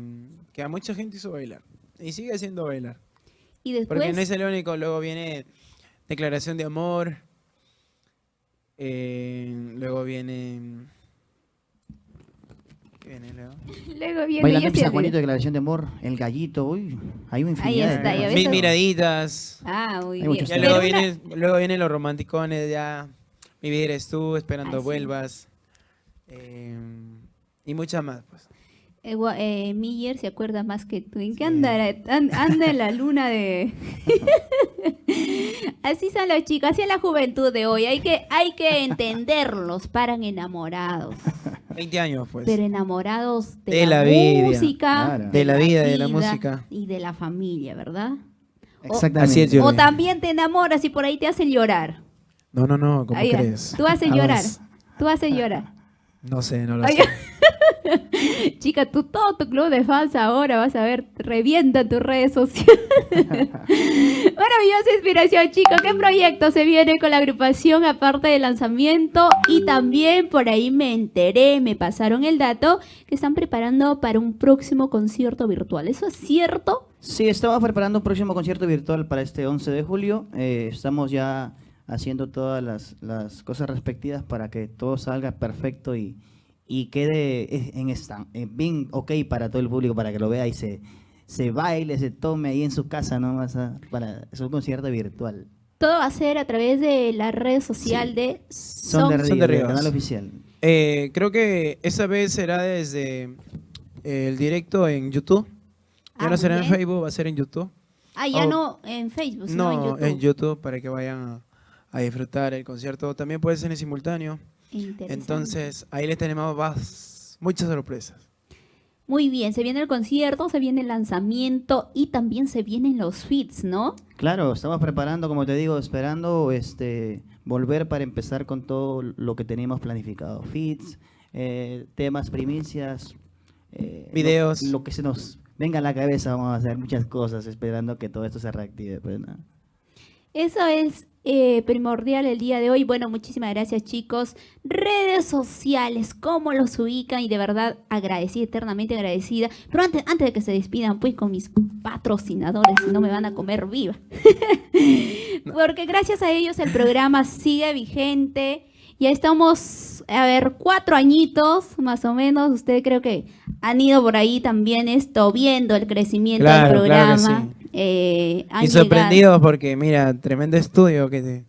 a mucha gente hizo bailar. Y sigue haciendo bailar. Y después, Porque no es el único. Luego viene Declaración de Amor. Luego viene... ¿Qué viene luego? luego viene Bailando ya en se San Juanito, olvidó. Declaración de Amor, El Gallito, uy, hay una Ahí infinidad. está, ya ves. Mil miraditas. Ah, muy Hay bien. muchos Ya temas. luego vienen los romanticones, ya Mi vida eres tú, Esperando Ah, sí. vuelvas. Y muchas más, pues. Miller se acuerda más que tú. ¿En qué anda en la luna de...? Así son los chicos, así es la juventud de hoy. Hay que entenderlos, paran enamorados. 20 años, pues. Pero enamorados de De la la vida, música, claro. De la vida, de la música. y de la familia, ¿verdad? Exactamente. Así es, yo- O también te enamoras y por ahí te hacen llorar. No, ¿cómo Ahí va. crees? Tú haces llorar. Jamás. Tú haces llorar. No sé, no lo Ay, sé. Chica, todo tu club de fans ahora, vas a ver, revienta tus redes sociales. Maravillosa inspiración, chicos. ¿Qué proyecto se viene con la agrupación aparte del lanzamiento? Y también por ahí me enteré, me pasaron el dato, que están preparando para un próximo concierto virtual. ¿Eso es cierto? Sí, estamos preparando un próximo concierto virtual para este 11 de julio. Estamos ya haciendo todas las cosas respectivas para que todo salga perfecto y quede bien ok para todo el público, para que lo vea y se baile, se tome ahí en su casa, ¿no? Para es un concierto virtual. Todo va a ser a través de la red social de Son de Son de Ríos, Ríos. el canal oficial. Creo que esa vez será desde el directo en YouTube. Ya no muy será en bien. Facebook, va a ser en YouTube. Ah, ya Oh. no en Facebook, sino No, en YouTube. para que vayan a disfrutar el concierto. También puede ser en simultáneo. Interesante. Entonces, ahí les tenemos muchas sorpresas. Muy bien, se viene el concierto, se viene el lanzamiento y también se vienen los feats, ¿no? Claro, estamos preparando, como te digo, esperando volver para empezar con todo lo que teníamos planificado. Feats, temas, primicias, Videos. Lo que se nos venga a la cabeza, vamos a hacer muchas cosas esperando que todo esto se reactive. Pues, ¿no? Eso es primordial el día de hoy. Bueno, muchísimas gracias, chicos. Redes sociales, cómo los ubican, y de verdad agradecida, eternamente agradecida. Pero antes de que se despidan, pues, con mis patrocinadores, si no me van a comer viva. Porque gracias a ellos el programa sigue vigente. Ya estamos, 4 añitos más o menos. Ustedes creo que han ido por ahí también viendo el crecimiento del Claro, claro que programa. sí. Han Y llegado- sorprendidos porque, mira, tremendo estudio que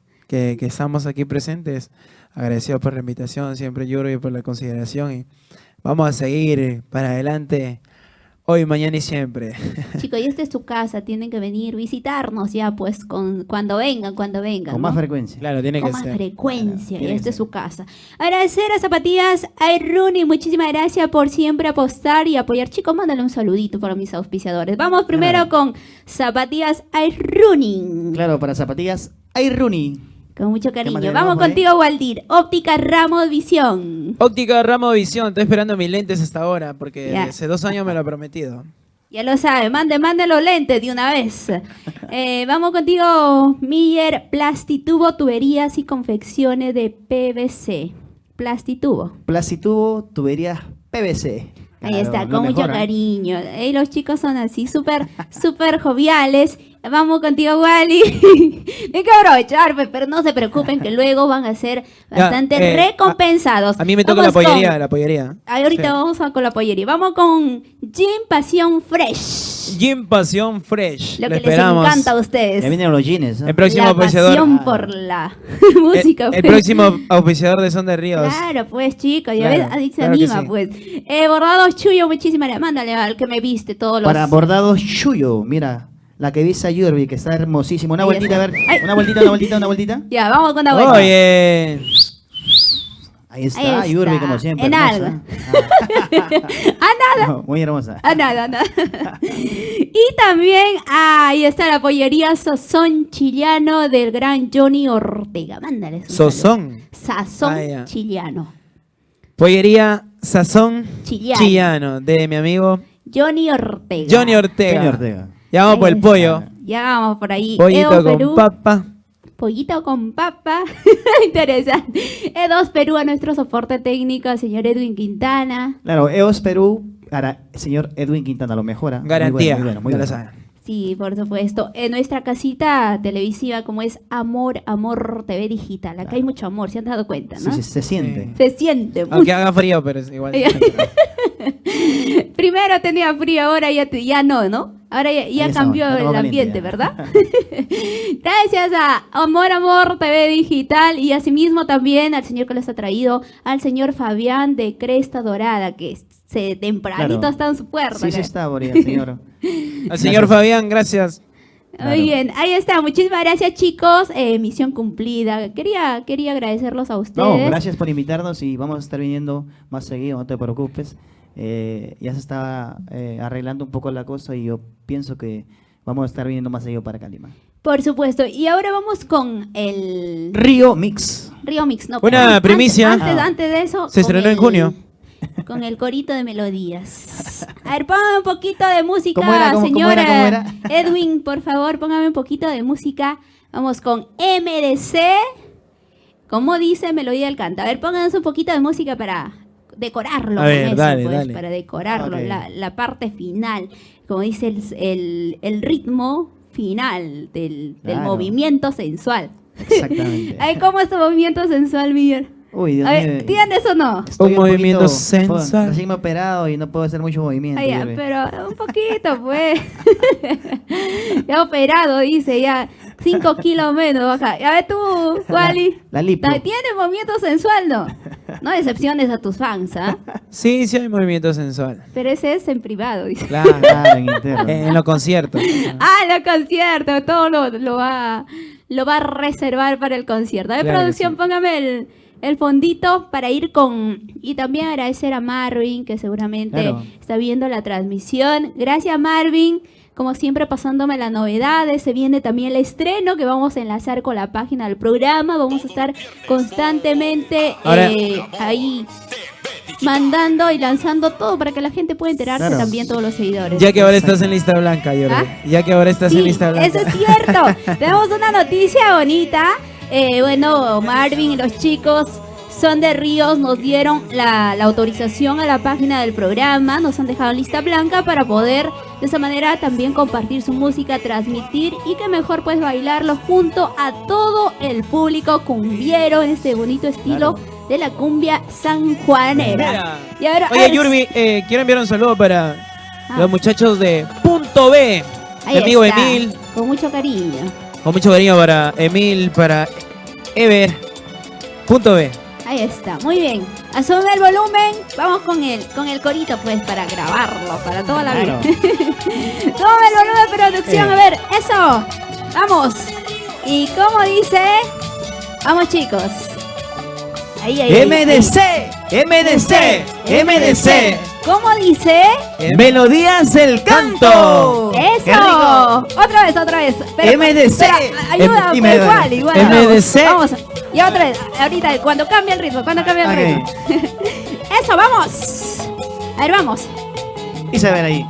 estamos aquí presentes. Agradecido por la invitación, siempre Yuri, por la consideración. Y vamos a seguir para adelante hoy, mañana y siempre. Chicos, y esta es su casa, tienen que venir, visitarnos ya, pues, cuando vengan, Con ¿no? más frecuencia. Claro, tiene Con que más ser. frecuencia, y tiene que esta es ser. su casa. Agradecer a Zapatillas Rooney, muchísimas gracias por siempre apostar y apoyar. Chicos, mándale un saludito para mis auspiciadores. Vamos primero con Zapatillas Rooney. Claro, para zapatillas, hay Rooney. Con mucho más cariño. tenemos Vamos por ahí? contigo, Waldir. Óptica Ramos Visión. Óptica Ramo Visión, estoy esperando mis lentes hasta ahora porque Ya. hace 2 años me lo ha prometido. Ya lo sabe, mande los lentes de una vez. Vamos contigo, Miller, Plastitubo, tuberías y confecciones de PVC. Plastitubo. Plastitubo, tuberías PVC. Ahí Claro, está, lo con mucho mejor, ¿eh? cariño. Los chicos son así, súper joviales. Vamos contigo, Wally. Hay que aprovechar, pues, pero no se preocupen que luego van a ser bastante recompensados. A mí me toca Vamos la pollería. Ahorita Sí. vamos con la pollería. Vamos con Gym Pasión Fresh. Gym Pasión Fresh. Lo Lo que esperamos. les encanta a ustedes. Ya vienen los jeans. ¿eh? El próximo la auspiciador. pasión por la música. El pues. próximo auspiciador de Son de Ríos. Claro, pues, chicos, ya Claro, ves, ahí se claro que anima, sí. pues. Bordados Chuyo, muchísimas gracias. Mándale al que me viste todos los... Para bordados Chuyo, mira, la que viste a Yurbi, que está hermosísima. Una Ahí vueltita, a está. ver. Ay. Una vueltita, una vueltita. Ya, vamos con una vuelta. Oye. Ahí está, Ahí Yurbi, está, como siempre. en hermosa. algo. No, muy hermosa. Nada. Y también, ahí está la pollería Sazón Chiliano del gran Johnny Ortega. Mándale un saludo. Sazón. Sazón Ah, ya. Chiliano. Pollería Sazón Chillano. Chillano de mi amigo Johnny Ortega. Johnny Ortega. Johnny Ortega. Ya vamos Ahí por el está. pollo. Ya vamos por ahí. Pollito Edo con Perú. papa. Pollito con papa. Interesante. E2 Perú, a nuestro soporte técnico, señor Edwin Quintana. Claro, EOS Perú, para el señor Edwin Quintana lo mejora. Garantía. Muy bueno, muy ya lo bueno. saben. Sí, por supuesto. En nuestra casita televisiva, como es Amor TV Digital. Acá hay mucho amor, se han dado cuenta, ¿no? Sí, se siente. Sí. Se siente mucho. Aunque haga frío, pero es igual. Primero tenía frío, ahora ya no. Ahora ya estamos, cambió ya estamos el ambiente, caliente, ¿verdad? Gracias a Amor TV Digital y asimismo también al señor que les ha traído, al señor Fabián de Cresta Dorada, que se tempranito Claro. está en su puerta. Sí, sí cara. está, Boria, señor. Al señor Fabián, gracias. Claro. Muy bien, ahí está. Muchísimas gracias, chicos. Misión cumplida. Quería agradecerlos a ustedes. No, gracias por invitarnos y vamos a estar viniendo más seguido, no te preocupes. Ya se está arreglando un poco la cosa y yo pienso que vamos a estar viniendo más seguido para Calima. Por supuesto. Y ahora vamos con el Río Mix. Río Mix. No, Una perdón, primicia. Antes de eso. Se con estrenó en junio. con el corito de melodías. A ver, póngame un poquito de música, ¿Cómo era? ¿Cómo señora. era? Edwin, por favor, póngame un poquito de música. Vamos con MDC. ¿Cómo dice Melodía del Canto? A ver, pónganos un poquito de música para decorarlo. A con ver, eso, dale, pues, dale. para decorarlo, Ok. la parte final. Como dice el ritmo final del Claro. movimiento sensual. Exactamente. Ay, ¿cómo es tu movimiento sensual, Miguel? Uy, Dios A mío. ver, ¿tienes o no? Estoy Un movimiento poquito- sensual. Recién me he operado y no puedo hacer mucho movimiento. Ah, ya, Yuri. pero un poquito, pues. Ya operado, dice, ya 5 kilos menos baja. A ver tú, Wally. La lipo. ¿Tienes movimiento sensual, no? No decepciones a tus fans, ¿ah? Sí, sí hay movimiento sensual. Pero ese es en privado, dice. Claro. Claro, en interno. En los conciertos. Ah, los conciertos, todo lo va a reservar para el concierto. A ver, Claro que producción, sí. póngame el fondito para ir con... Y también agradecer a Marvin, que seguramente Claro. está viendo la transmisión. Gracias, Marvin. Como siempre, pasándome las novedades. Se viene también el estreno que vamos a enlazar con la página del programa. Vamos a estar constantemente Ahora- ahí mandando y lanzando todo para que la gente pueda enterarse Claro. también, todos los seguidores. Ya que ahora estás en lista blanca, Jordi. ¿Ah? Ya que ahora estás en lista blanca. eso es cierto. Tenemos una noticia bonita. Bueno, Marvin y los chicos Son de Ríos nos dieron la autorización a la página del programa, nos han dejado en lista blanca para poder de esa manera también compartir su música, transmitir y que mejor pues bailarlo junto a todo el público cumbiero en este bonito estilo de la cumbia sanjuanera. Mira. Y ahora, Oye, Yurbi, quiero enviar un saludo para Ah. los muchachos de Punto B. ahí Mi amigo está, Emil. con mucho cariño. Con mucho cariño para Emil, para Ever. Punto B. Ahí está, muy bien. Asume el volumen, vamos con el corito pues para grabarlo, para toda la vida. Claro. Toma el volumen de producción, a ver, eso. Vamos. Y como dice, vamos chicos. Ahí, ahí. ahí, MDC, ahí. MDC, MDC. ¿Cómo dice? Melodías del canto. ¡Qué Eso. rico! Otra vez. MDC. Espera, ayuda, Dime, igual. MDC. Vamos. Y otra vez, ahorita, cuando cambia el ritmo, Ok. Eso, vamos. A ver, vamos. Y se ven ahí.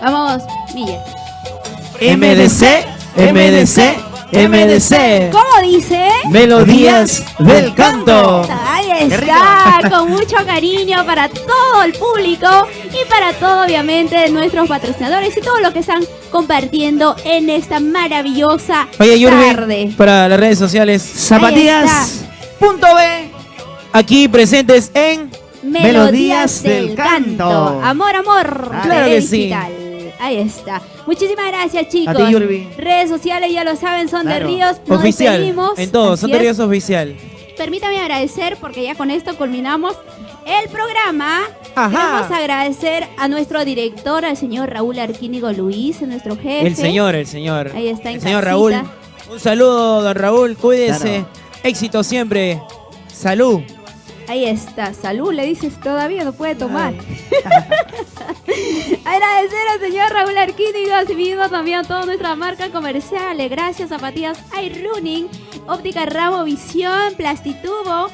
Vamos, Miguel. MDC, MDC, MDC. ¿Cómo dice? Melodías del canto. Ahí ¡Qué está, rico! con mucho cariño para todo el público y para todo, obviamente, nuestros patrocinadores y todos los que están compartiendo en esta maravillosa Oye, Yurbi, tarde. para las redes sociales, Zapatillas. Punto B. aquí presentes en... Melodías del canto. Amor, Claro que sí. digital. Ahí está. Muchísimas gracias, chicos. A ti, Yurbi. Redes sociales, ya lo saben, son Claro. de Ríos. Nos Oficial. despedimos. En todo, Así Son de es. Ríos oficial. Permítame agradecer, porque ya con esto culminamos el programa. Ajá. Queremos agradecer a nuestro director, al señor Raúl Arquínigo Luis, nuestro jefe. El señor. Ahí está, en El señor casita. Raúl. Un saludo, don Raúl. Cuídese. Claro. Éxito siempre. Salud. Ahí está, salud, le dices, todavía no puede tomar. Agradecer al señor Raúl Arquínigo, asimismo también a toda nuestra marca comercial. Gracias, zapatillas iRunning, Óptica Ramo Visión, Plastitubo,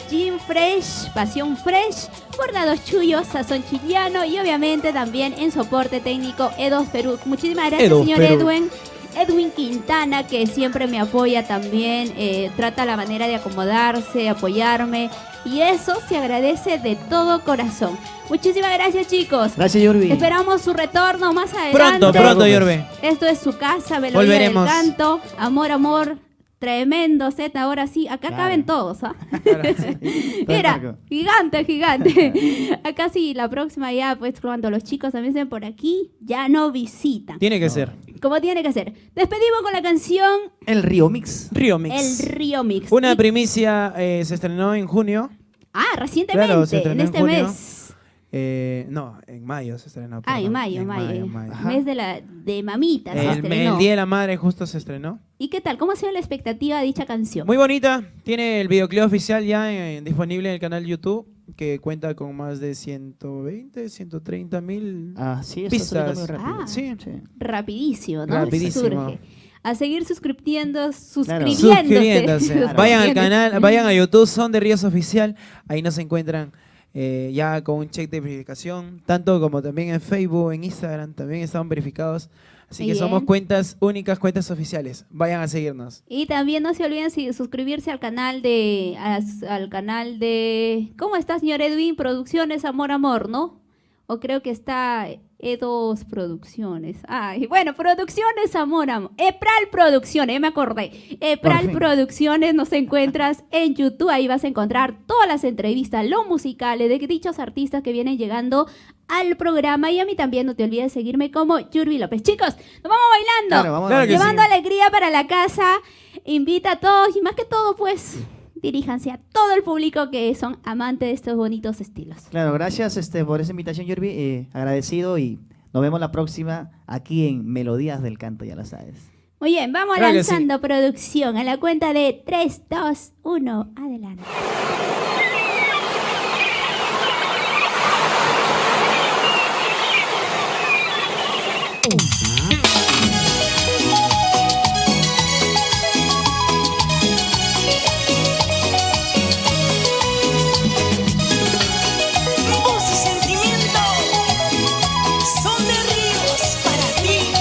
Gin Fresh, Pasión Fresh, Bordados Chuyos, Sazón Chiliano y obviamente también en soporte técnico E2 Perú. Muchísimas gracias, E2 señor Perú. Edwin Quintana, que siempre me apoya también, trata la manera de acomodarse, apoyarme, y eso se agradece de todo corazón. Muchísimas gracias, chicos. Gracias, Yurbi. Esperamos su retorno más adelante. Pronto, Yorbe. Esto es su casa, Melodía Volveremos. del Canto. Amor, tremendo set, ahora sí. Acá Claro. caben todos, ¿ah? Todo el Mira, parque. gigante. Acá sí, la próxima ya, pues cuando los chicos también estén por aquí, ya no visitan. Tiene que ser. Como tiene que ser. Despedimos con la canción El Río Mix. Río Mix. El Río Mix. Una Y- primicia se estrenó en junio. recientemente, Claro, se estrenó en este en junio. mes. No, en mayo se estrenó. En perdón. mayo. Ajá. Mes de mamitas se El estrenó. Día de la Madre justo se estrenó. ¿Y qué tal? ¿Cómo ha sido la expectativa de dicha canción? Muy bonita. Tiene el videoclip oficial ya disponible en el canal YouTube, que cuenta con más de 120, 130 mil Ah, sí, está pistas. subiendo muy rápido. Ah. Sí. Sí. Rapidísimo, ¿no? Rapidísimo. Surge. a seguir suscribiéndose. Suscribiéndose. Claro. Vayan al canal, vayan a YouTube, Son de Ríos Oficial. Ahí nos encuentran ya con un check de verificación, tanto como también en Facebook, en Instagram, también estamos verificados. Así que Bien. somos cuentas únicas, cuentas oficiales. Vayan a seguirnos. Y también no se olviden suscribirse al canal de ¿cómo está, señor Edwin? Producciones Amor Amor, ¿no? O creo que está E2 Producciones. Ay, bueno, Producciones Amor Amor. Epral Producciones, ya me acordé. Epral fin. Producciones nos encuentras en YouTube. Ahí vas a encontrar todas las entrevistas, los musicales de dichos artistas que vienen llegando al programa. Y a mí también no te olvides de seguirme como Yurbi López. Chicos, nos vamos bailando. Claro, vamos Claro que Llevando sí. alegría para la casa. Invita a todos y más que todo, pues, diríjanse a todo el público que son amantes de estos bonitos estilos. Claro, gracias por esa invitación, Yurbi. Agradecido y nos vemos la próxima aquí en Melodías del Canto, ya lo sabes. Muy bien, vamos Claro que sí. lanzando producción a la cuenta de 3, 2, 1, adelante. Voz y sentimiento son de ríos para ti.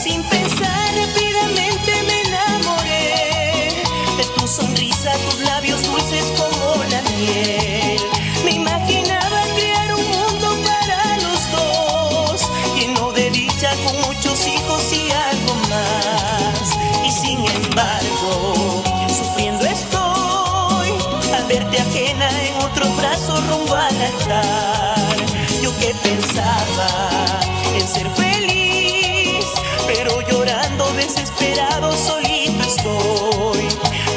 Sin pensar rápidamente me enamoré de tu sonrisa, tus labios dulces como la miel. Me imaginaba crear un mundo para los dos, lleno de dicha con muchos hijos y algo más. Y sin embargo, sufriendo estoy al verte ajena en otros brazos rumbo al altar. Yo que pensaba en ser feliz, pero llorando desesperado solito estoy.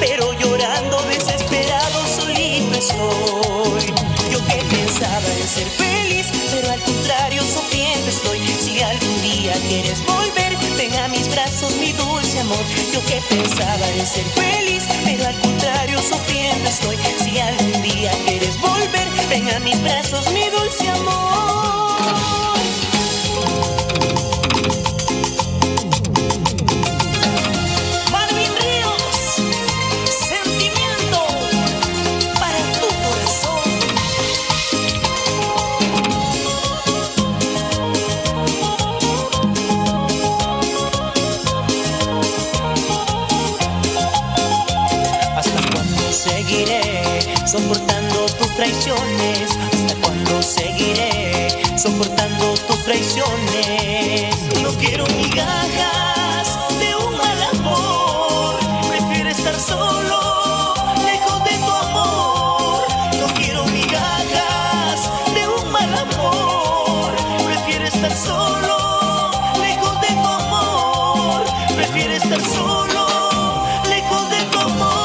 Pero llorando desesperado solito estoy. Yo que pensaba en ser feliz, pero al contrario sufriendo estoy. Si algún día quieres volver, ven a mis brazos mi dulce amor. Yo que pensaba en ser feliz, pero al contrario sufriendo estoy. Si algún día quieres volver, ven a mis brazos mi dulce amor. Marvin Ríos, sentimiento para tu corazón. ¿Hasta cuándo seguiré soportando tus traiciones? ¿Hasta cuándo seguiré soportando tus traiciones? No quiero migajas de un mal amor. Prefiero estar solo, lejos de tu amor. No quiero migajas de un mal amor. Prefiero estar solo, lejos de tu amor. Prefiero estar solo, lejos de tu amor.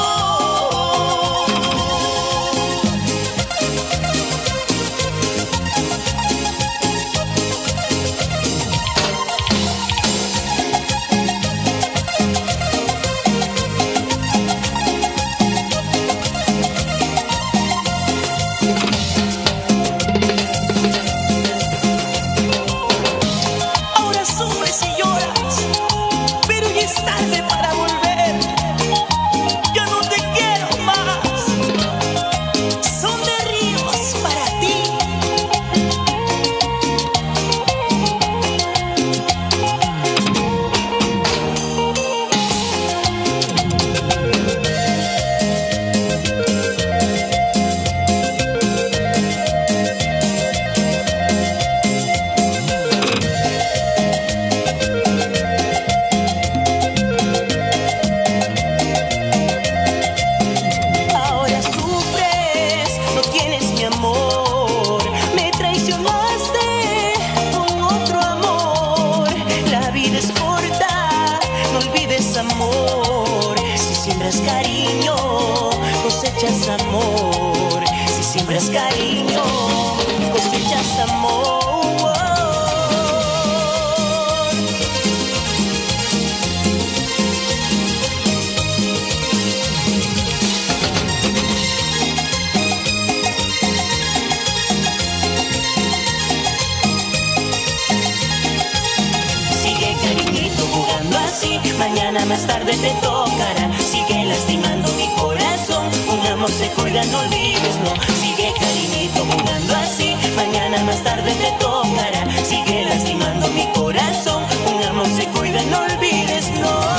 mañana más tarde te tocará. Sigue lastimando mi corazón, un amor se cuida, no olvides, no. Sigue cariñito jugando así, mañana más tarde te tocará. Sigue lastimando mi corazón, un amor se cuida, no olvides, no.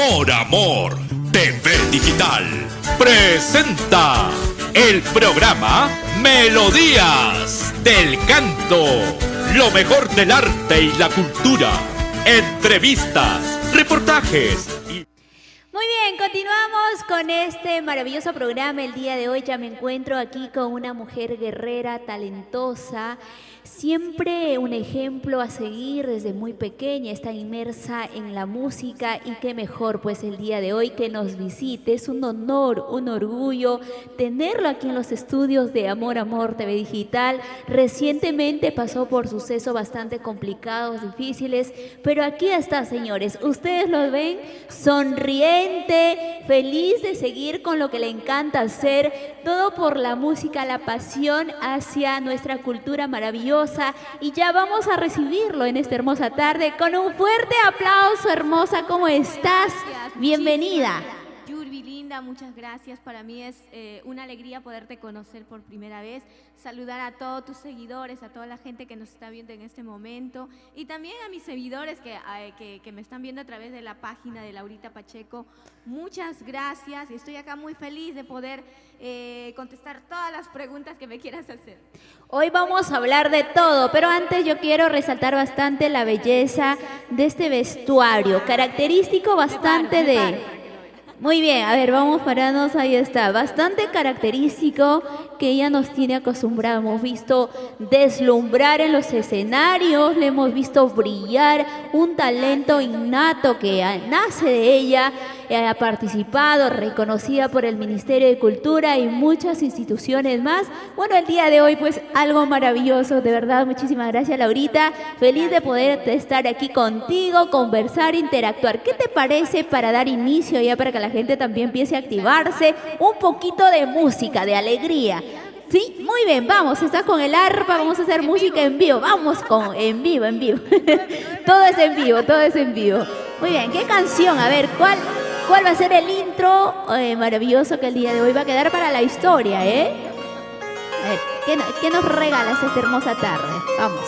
Amor, Amor, TV Digital presenta el programa Melodías del Canto, lo mejor del arte y la cultura, entrevistas, reportajes. Muy bien, continuamos con este maravilloso programa. El día de hoy ya me encuentro aquí con una mujer guerrera, talentosa, siempre un ejemplo a seguir desde muy pequeña, está inmersa en la música y qué mejor pues el día de hoy que nos visite. Es un honor, un orgullo tenerlo aquí en los estudios de Amor, Amor TV Digital. Recientemente pasó por sucesos bastante complicados, difíciles, pero aquí está, señores. Ustedes lo ven sonriente, feliz de seguir con lo que le encanta hacer, todo por la música, la pasión hacia nuestra cultura maravillosa. Y ya vamos a recibirlo en esta hermosa tarde con un fuerte aplauso. Hermosa, ¿cómo estás? Gracias, Bienvenida. Yurbi, linda, muchas gracias. Para mí es una alegría poderte conocer por primera vez, saludar a todos tus seguidores, a toda la gente que nos está viendo en este momento y también a mis seguidores que me están viendo a través de la página de Laurita Pacheco. Muchas gracias y estoy acá muy feliz de poder contestar todas las preguntas que me quieras hacer. Hoy vamos a hablar de todo, pero antes yo quiero resaltar bastante la belleza de este vestuario, característico bastante de... Muy bien, a ver, vamos pararnos, ahí está, bastante característico que ella nos tiene acostumbrado. Hemos visto deslumbrar en los escenarios, le hemos visto brillar, un talento innato que nace de ella, ha participado, reconocida por el Ministerio de Cultura y muchas instituciones más. Bueno, el día de hoy pues algo maravilloso, de verdad, muchísimas gracias Laurita, feliz de poder estar aquí contigo, conversar, interactuar. ¿Qué te parece para dar inicio ya para que la gente también empiece a activarse? Un poquito de música, de alegría. Sí, muy bien, vamos, está con el arpa, vamos a hacer música en vivo, vamos con en vivo. Todo es en vivo, todo es en vivo. Muy bien, ¿qué canción? A ver, ¿cuál va a ser el intro maravilloso que el día de hoy va a quedar para la historia, eh? A ver, ¿qué nos regalas esta hermosa tarde? Vamos.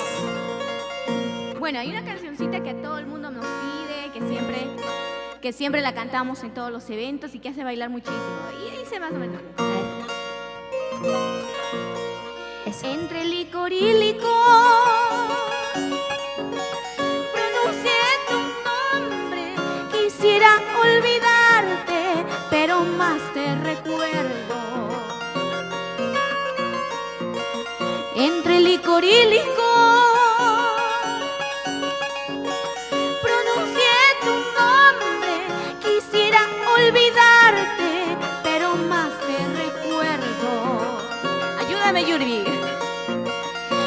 Bueno, hay una cancioncita que todo el mundo nos pide, que siempre la cantamos en todos los eventos y que hace bailar muchísimo. Y dice más o menos. A ver. Eso. Entre licor y licor, pronuncié tu nombre, quisiera olvidarte, pero más te recuerdo. Entre licor y licor, pronuncié tu nombre, quisiera olvidarte, pero más te recuerdo. Ayúdame, Yurbi.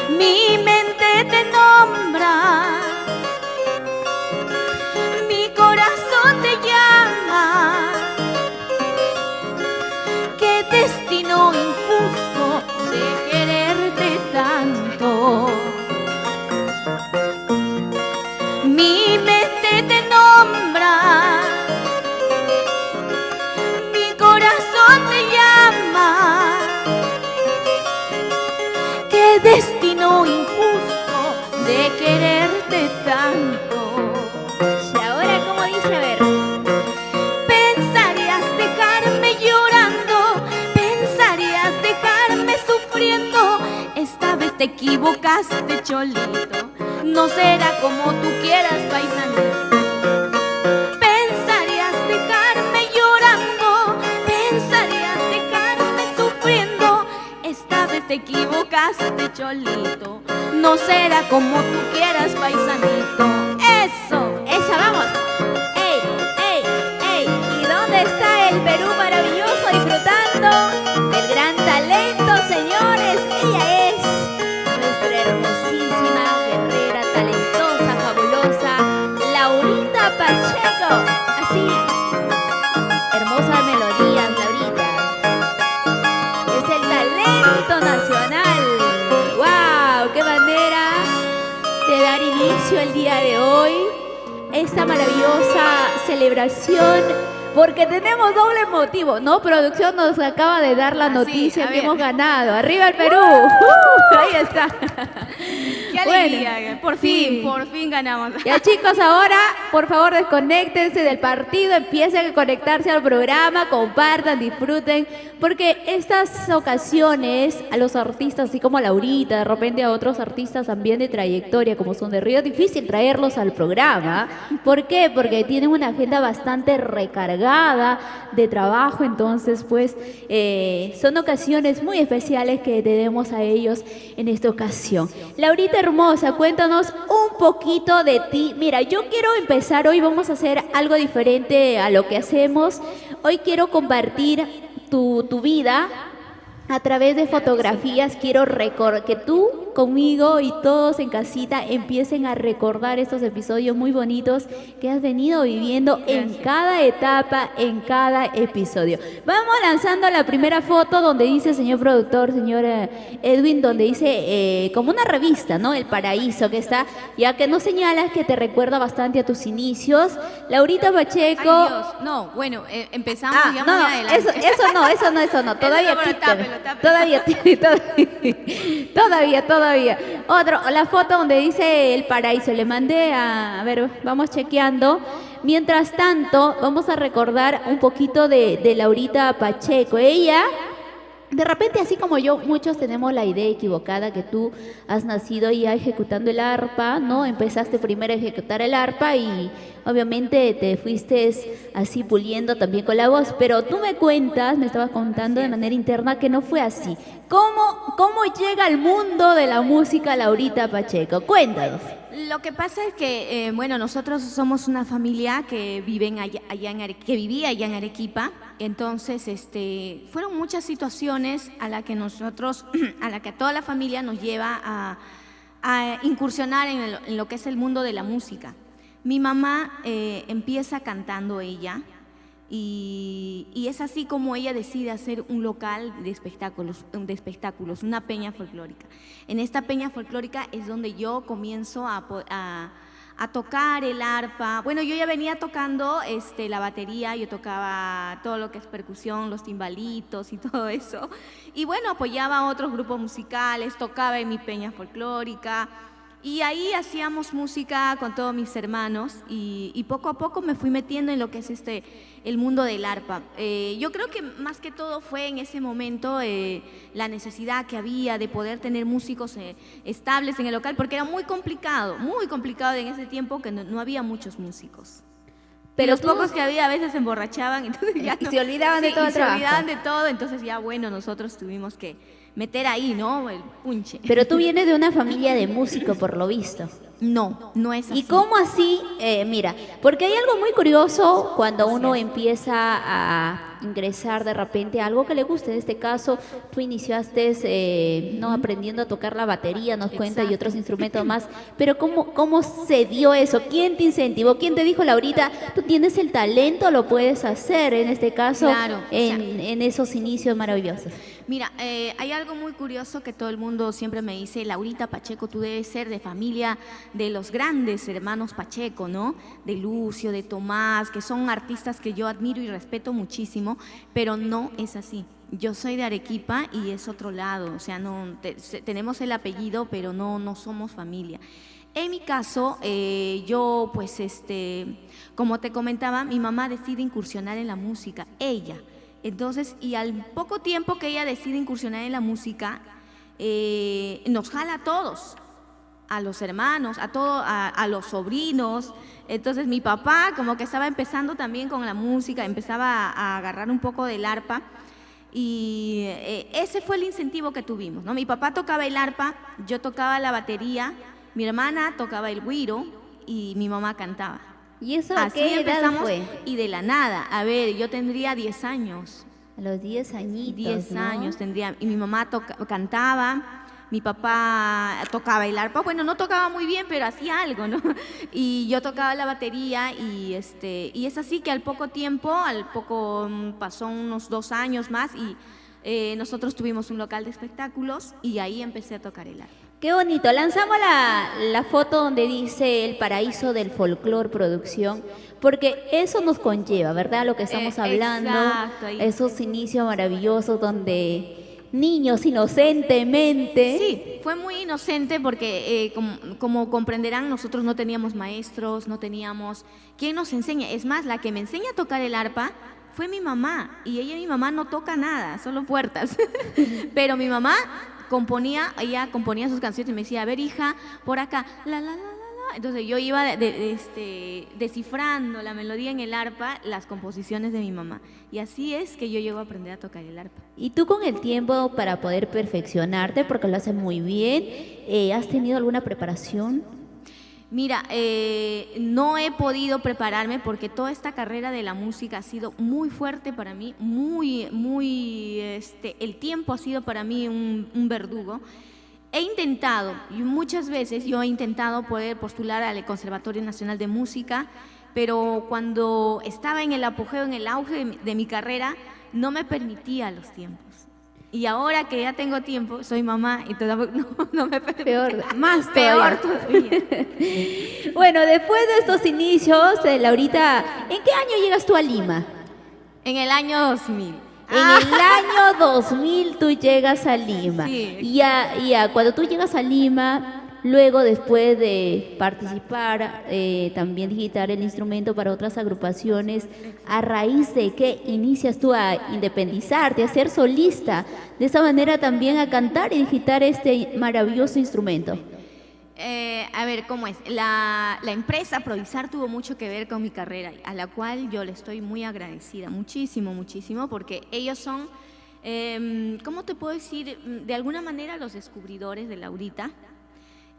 Mi mente te nombra, mi corazón te llama. Qué destino injusto de quererte tanto. Mi mente te nombra, mi corazón te llama. Qué destino injusto de quererte tanto. Y ahora, ¿cómo dice? A ver. Pensarías dejarme llorando, pensarías dejarme sufriendo. Esta vez te equivocaste, cholito, no será como tú quieras, paisanito. Pensarías dejarme llorando, pensarías dejarme sufriendo. Esta vez te te equivocaste, cholito. No será como tú quieras, paisanito. Eso. ¡Esa, vamos! ¡Ey, ey, ey! ¿Y dónde está el Perú maravilloso disfrutando del gran talento, señores? Ella es nuestra hermosísima, guerrera, talentosa, fabulosa, Laurita Pacheco. Así, hermosas melodías, Laurita. Es el talento nacional. ¡Wow! ¡Qué manera de dar inicio el día de hoy! Esta maravillosa celebración, porque tenemos doble motivo, ¿no? Producción nos acaba de dar la noticia que hemos ganado. ¡Arriba el Perú! Ahí está. ¡Qué alegría! Por fin ganamos. Ya, chicos, ahora, por favor, desconéctense del partido, empiecen a conectarse al programa, compartan, disfruten, porque estas ocasiones a los artistas, así como a Laurita, de repente a otros artistas también de trayectoria, como son de Río, es difícil traerlos al programa. ¿Por qué? Porque tienen una agenda bastante recargada de trabajo, entonces, pues, son ocasiones muy especiales que tenemos a ellos en esta ocasión. Laurita hermosa, cuéntanos un poquito de ti. Mira, yo quiero empezar, hoy vamos a hacer algo diferente a lo que hacemos. Hoy quiero compartir tu vida a través de fotografías. Quiero que tú conmigo y todos en casita empiecen a recordar estos episodios muy bonitos que has venido viviendo en cada etapa, en cada episodio. Vamos lanzando la primera foto donde dice, señor productor, señor Edwin, donde dice como una revista, ¿no? El Paraíso, que está, ya que nos señalas que te recuerda bastante a tus inicios. Laurita Pacheco. Ay, Dios, no, bueno, empezamos ya muy adelante. Eso no, todavía Todavía. La foto donde dice el Paraíso, le mandé a ver, vamos chequeando. Mientras tanto, vamos a recordar un poquito de Laurita Pacheco. Ella, de repente, así como yo, muchos tenemos la idea equivocada que tú has nacido ya ejecutando el arpa, ¿no? Empezaste primero a ejecutar el arpa y obviamente te fuiste así puliendo también con la voz, pero tú me estabas contando de manera interna que no fue así. ¿Cómo llega al mundo de la música Laurita Pacheco? Cuéntanos. Lo que pasa es que, bueno, nosotros somos una familia que vivía allá en Arequipa. Entonces, fueron muchas situaciones a la que a toda la familia nos lleva a incursionar en lo que es el mundo de la música. Mi mamá empieza cantando ella y es así como ella decide hacer un local de espectáculos, una peña folclórica. En esta peña folclórica es donde yo comienzo a tocar el arpa. Bueno, yo ya venía tocando la batería, yo tocaba todo lo que es percusión, los timbalitos y todo eso. Y bueno, apoyaba a otros grupos musicales, tocaba en mi peña folclórica. Y ahí hacíamos música con todos mis hermanos y poco a poco me fui metiendo en lo que es el mundo del arpa. Yo creo que más que todo fue en ese momento la necesidad que había de poder tener músicos estables en el local, porque era muy complicado en ese tiempo que no había muchos músicos. Pero los pocos que había a veces se emborrachaban, entonces ya y se olvidaban de todo el trabajo. Se olvidaban de todo, entonces ya bueno, nosotros tuvimos que meter ahí, ¿no? El punche. Pero tú vienes de una familia de músicos, por lo visto. No es así. ¿Y cómo así? Mira, porque hay algo muy curioso cuando uno empieza a ingresar de repente a algo que le guste. En este caso, tú iniciaste no aprendiendo a tocar la batería, nos cuenta, y otros instrumentos más. Pero ¿cómo se dio eso? ¿Quién te incentivó? ¿Quién te dijo, Laurita, tú tienes el talento, lo puedes hacer? En este caso, claro, en esos inicios maravillosos. Mira, hay algo muy curioso que todo el mundo siempre me dice: Laurita Pacheco, tú debes ser de familia de los grandes hermanos Pacheco, ¿no? De Lucio, de Tomás, que son artistas que yo admiro y respeto muchísimo, pero no es así. Yo soy de Arequipa y es otro lado, o sea, tenemos el apellido, pero no somos familia. En mi caso, yo pues como te comentaba, mi mamá decide incursionar en la música, ella. Entonces, y al poco tiempo que ella decide incursionar en la música, nos jala a todos, a los hermanos, a los sobrinos. Entonces mi papá como que estaba empezando también con la música, empezaba a agarrar un poco del arpa. Y ese fue el incentivo que tuvimos, ¿no? Mi papá tocaba el arpa, yo tocaba la batería, mi hermana tocaba el güiro y mi mamá cantaba. ¿Y eso a Así qué edad empezamos fue? y de la nada. A ver, yo tendría 10 años. A los 10 añitos, 10 ¿no? años tendría. Y mi mamá cantaba, mi papá tocaba el arpa. Bueno, no tocaba muy bien, pero hacía algo, ¿no? Y yo tocaba la batería y es así que al poco tiempo, pasó unos 2 años más y nosotros tuvimos un local de espectáculos y ahí empecé a tocar el arpa. Qué bonito. Lanzamos la foto donde dice El Paraíso del Folclor Producción, porque eso nos conlleva, ¿verdad? Lo que estamos hablando, exacto, ahí. esos inicios maravillosos donde niños inocentemente... Sí, fue muy inocente porque como comprenderán, nosotros no teníamos maestros, no teníamos... ¿Quién nos enseña? Es más, la que me enseña a tocar el arpa fue mi mamá, y mi mamá no toca nada, solo puertas. Pero mi mamá ella componía sus canciones y me decía, a ver hija, por acá, la la la la la. Entonces yo iba descifrando la melodía en el arpa, las composiciones de mi mamá. Y así es que yo llego a aprender a tocar el arpa. Y tú con el tiempo para poder perfeccionarte, porque lo haces muy bien, ¿has tenido alguna preparación? Mira, no he podido prepararme porque toda esta carrera de la música ha sido muy fuerte para mí, el tiempo ha sido para mí un verdugo. He intentado, y muchas veces yo he intentado poder postular al Conservatorio Nacional de Música, pero cuando estaba en el apogeo, en el auge de mi carrera, no me permitía los tiempos. Y ahora que ya tengo tiempo, soy mamá y todavía no me permite. Peor, más Peor todavía. todavía. Bueno, después de estos inicios, Laurita, ¿en qué año llegas tú a Lima? En el año 2000. En el año 2000 tú llegas a Lima. Sí. Y cuando tú llegas a Lima, luego después de participar, también digitar el instrumento para otras agrupaciones, ¿a raíz de qué inicias tú a independizarte, a ser solista? De esa manera también a cantar y digitar este maravilloso instrumento. A ver, ¿cómo es? La empresa Provisar tuvo mucho que ver con mi carrera, a la cual yo le estoy muy agradecida, muchísimo, muchísimo, porque ellos son, ¿cómo te puedo decir? De alguna manera los descubridores de Laurita,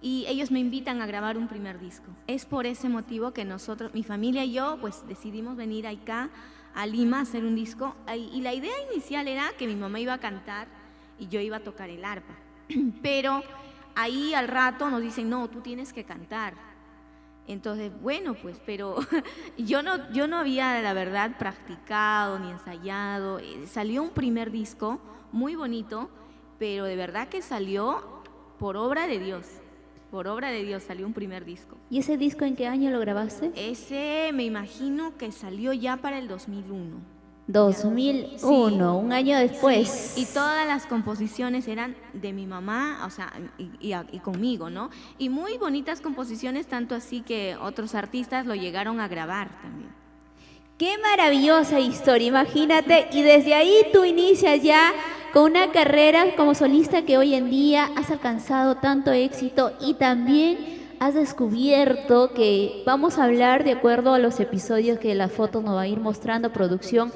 y ellos me invitan a grabar un primer disco. Es por ese motivo que nosotros, mi familia y yo, pues decidimos venir acá a Lima a hacer un disco, y la idea inicial era que mi mamá iba a cantar y yo iba a tocar el arpa, pero ahí al rato nos dicen, no, tú tienes que cantar. Entonces, bueno, pues, pero yo no había, la verdad, practicado ni ensayado. Salió un primer disco muy bonito, pero de verdad que salió por obra de Dios. Por obra de Dios salió un primer disco. ¿Y ese disco en qué año lo grabaste? Ese me imagino que salió ya para el 2001. 2001, Sí. un año después. Sí, y todas las composiciones eran de mi mamá, o sea, y conmigo, ¿no? Y muy bonitas composiciones, tanto así que otros artistas lo llegaron a grabar también. Qué maravillosa historia, imagínate. Y desde ahí tú inicias ya con una carrera como solista que hoy en día has alcanzado tanto éxito y también has descubierto que vamos a hablar de acuerdo a los episodios que la foto nos va a ir mostrando, producción.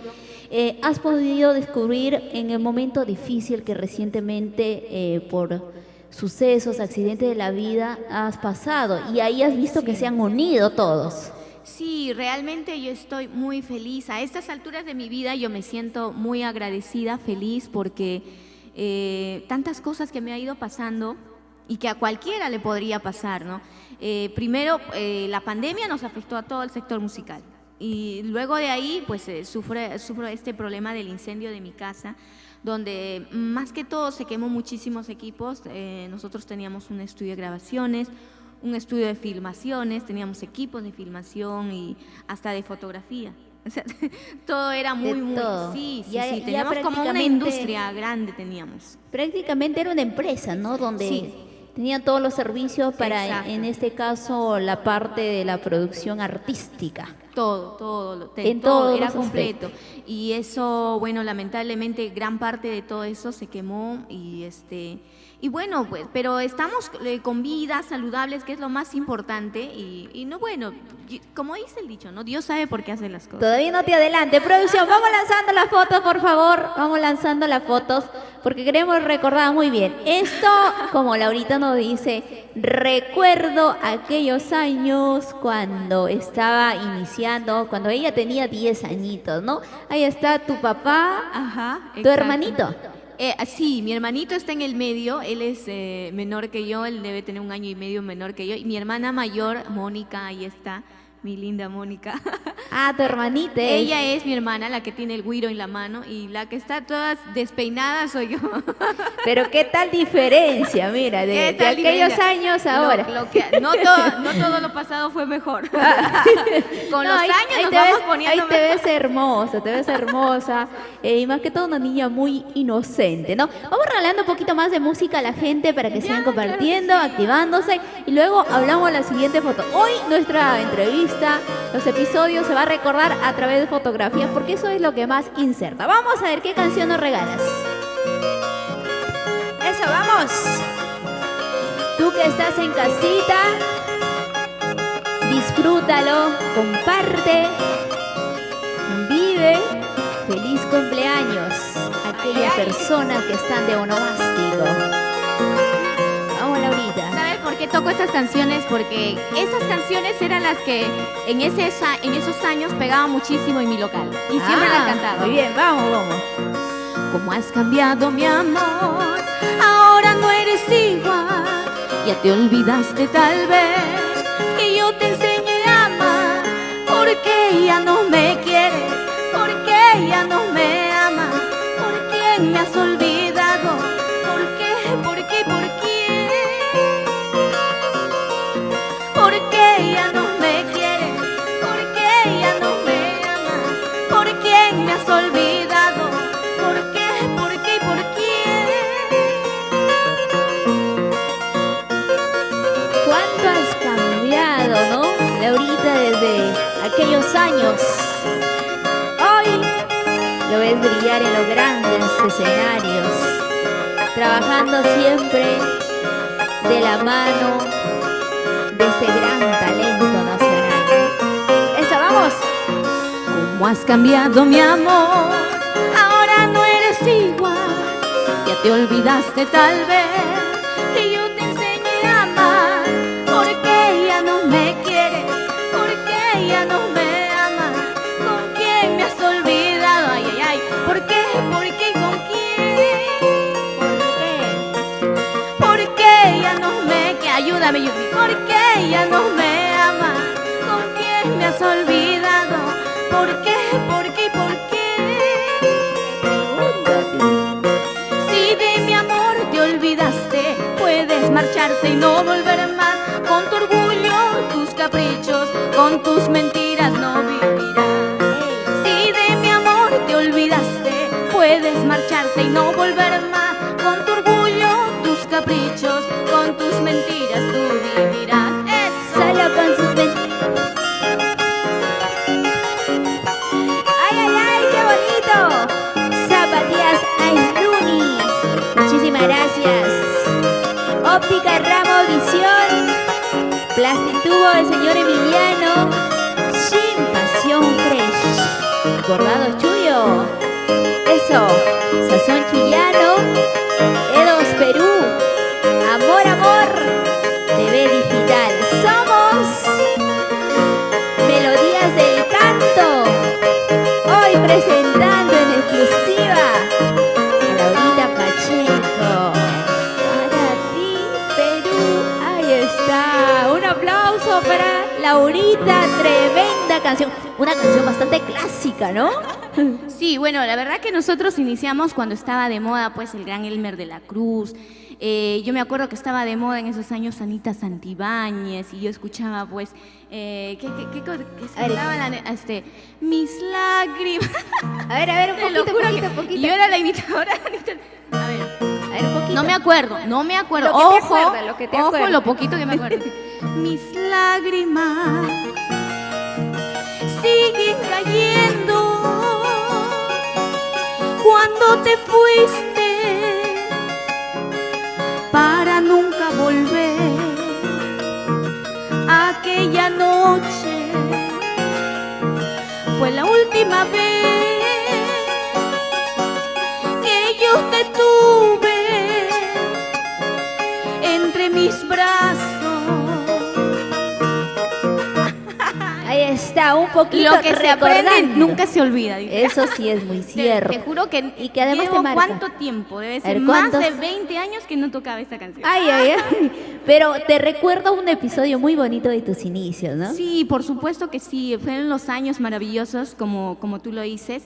Has podido descubrir en el momento difícil que recientemente por sucesos, accidentes de la vida has pasado y ahí has visto que se han unido todos. Sí, realmente yo estoy muy feliz. A estas alturas de mi vida yo me siento muy agradecida, feliz, porque tantas cosas que me ha ido pasando y que a cualquiera le podría pasar, ¿no? Primero, la pandemia nos afectó a todo el sector musical. Y luego de ahí, pues sufro este problema del incendio de mi casa, donde más que todo se quemó muchísimos equipos. Nosotros teníamos un estudio de grabaciones, un estudio de filmaciones, teníamos equipos de filmación y hasta de fotografía. O sea, todo era muy, todo. Sí, Ya teníamos como una prácticamente- industria grande teníamos. Prácticamente era una empresa, ¿no? Donde Sí. tenían todos los servicios para, Exacto. en este caso, la parte de la producción artística. Todo, En todo todos era los completo. Y eso, bueno, lamentablemente gran parte de todo eso se quemó y bueno, pues, pero estamos con vida, saludables, que es lo más importante y no, bueno, como dice el dicho, ¿no? Dios sabe por qué hace las cosas. Todavía no te adelante. Producción, vamos lanzando las fotos, por favor. Vamos lanzando las fotos porque queremos recordar muy bien. Esto, como Laurita nos dice, recuerdo aquellos años cuando estaba iniciando, cuando ella tenía 10 añitos, ¿no? Ahí está tu papá, Ajá, tu exacto. hermanito. Sí, mi hermanito está en el medio, él es menor que yo, él debe tener 1 año y medio menor que yo. Y mi hermana mayor, Mónica, ahí está, mi linda Mónica. Ah, tu hermanita. Ella es mi hermana, la que tiene el güiro en la mano, y la que está toda despeinada soy yo. Pero qué tal diferencia, mira, ¿Qué de tal aquellos diferencia? años ahora. No todo lo pasado fue mejor. Con No, los ahí años nos te vamos ves, poniendo ahí te ves hermosa, y más que todo una niña muy inocente, ¿no? Vamos regalando un poquito más de música a la gente para que sigan compartiendo, claro que sí. activándose, y luego hablamos la siguiente foto. Hoy nuestra entrevista, los episodios se va a recordar a través de fotografías, porque eso es lo que más inserta. Vamos a ver qué canción nos regalas. Eso, vamos. Tú que estás en casita, disfrútalo, comparte, vive. Feliz cumpleaños a aquellas personas que están de onomástico. Vamos, Laurita. ¿Sabes por qué toco estas canciones? Porque esas canciones eran las que en esos años pegaban muchísimo en mi local. Y siempre las cantaba. Muy bien, vamos. ¿Cómo has cambiado, mi amor? Ahora no eres igual. Ya te olvidaste tal vez que yo te enseñé a amar. ¿Por qué ya no me quieres? ¿Por qué ya no me amas? ¿Por quién me has olvidado? ¿Por qué? ¿Por qué? ¿Por quién? ¿Por qué ya no me quieres? ¿Por qué ya no me amas? ¿Por quién me has olvidado? ¿Por qué? ¿Por qué? ¿Por quién? ¿Cuánto has cambiado, no? Laurita, desde aquellos años. Hoy lo ves brillar en los grandes escenarios, trabajando siempre de la mano de este gran talento nacional. ¡Eso, vamos! ¿Cómo has cambiado, mi amor? Ahora no eres igual. Ya te olvidaste tal vez que yo te enseñé a amar. ¿Por qué ya no me quieres? ¿Por qué ya no me amas? ¿Con quién me has olvidado? Ay, ay, ay. ¿Por qué? ¿Por qué? ¿Con quién? ¿Por qué ya no me quieres? Ayúdame, Yuri. ¿Por qué ya no me amas? ¿Con quién me has olvidado? ¿Por qué? ¿Por qué? ¿Por qué? Si de mi amor te olvidaste, puedes marcharte y no volver más. Con tu orgullo, tus caprichos, con tus mentiras no vivirás. Si de mi amor te olvidaste, puedes marcharte y no volver más. Con tu orgullo, tus caprichos, con tus mentiras tú vivirás. Eso. Solo con sus mentiras. ¡Ay, ay, ay! ¡Qué bonito! Zapatillas Airuni. Muchísimas gracias. Óptica Ramos Visión. Plastitubo del señor Emiliano. Shin Pasión Fresh. Bordado Chuyo. Eso. Sazón Chillano. Edos Perú. Amor, amor. TV Digital. Somos Melodías del Canto. Hoy presentando en exclusiva a Laurita Pacheco. Para ti, Perú. Ahí está. Un aplauso para Laurita. Tremenda canción. Una canción bastante clásica, ¿no? Sí, bueno, la verdad que nosotros iniciamos cuando estaba de moda, pues, el gran Elmer de la Cruz. Yo me acuerdo que estaba de moda en esos años Anita Santibáñez y yo escuchaba, pues, que se cantaban mis lágrimas. A ver, Te lo juro que poquito. yo era la imitadora. A ver, un poquito. no me acuerdo, no me acuerdo. Lo que te Ojo, acuerdas, lo que te ojo, acuerdas. lo poquito que me acuerdo. Mis lágrimas siguen cayendo cuando te fuiste para nunca volver. Aquella noche fue la última vez que yo te tuve entre mis brazos. Ahí está, un poquito Lo que se aprende recordando. nunca se olvida. dice. Eso sí es muy cierto. Te juro que Y que además llevo te marca. ¿cuánto tiempo? Debe A ver, ser más ¿cuántos? de 20 años que no tocaba esta canción. Ay, ay, ay. Pero te recuerdo un episodio muy bonito de tus inicios, ¿no? Sí, por supuesto que sí. Fueron los años maravillosos, como tú lo dices,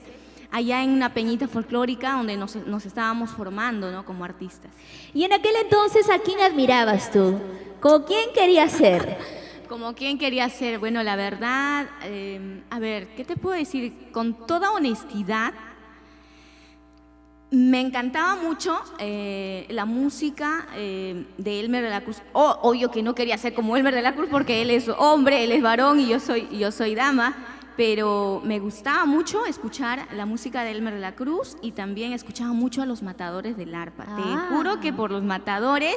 allá en una peñita folclórica donde nos estábamos formando, ¿no? Como artistas. Y en aquel entonces, ¿a quién admirabas tú? ¿Con quién querías ser? Como quien quería ser, bueno, la verdad, a ver, ¿qué te puedo decir? Con toda honestidad, me encantaba mucho la música de Elmer de la Cruz. Obvio que no quería ser como Elmer de la Cruz porque él es hombre, él es varón y yo soy dama, pero me gustaba mucho escuchar la música de Elmer de la Cruz y también escuchaba mucho a los Matadores del Arpa. Ah. Te juro que por los Matadores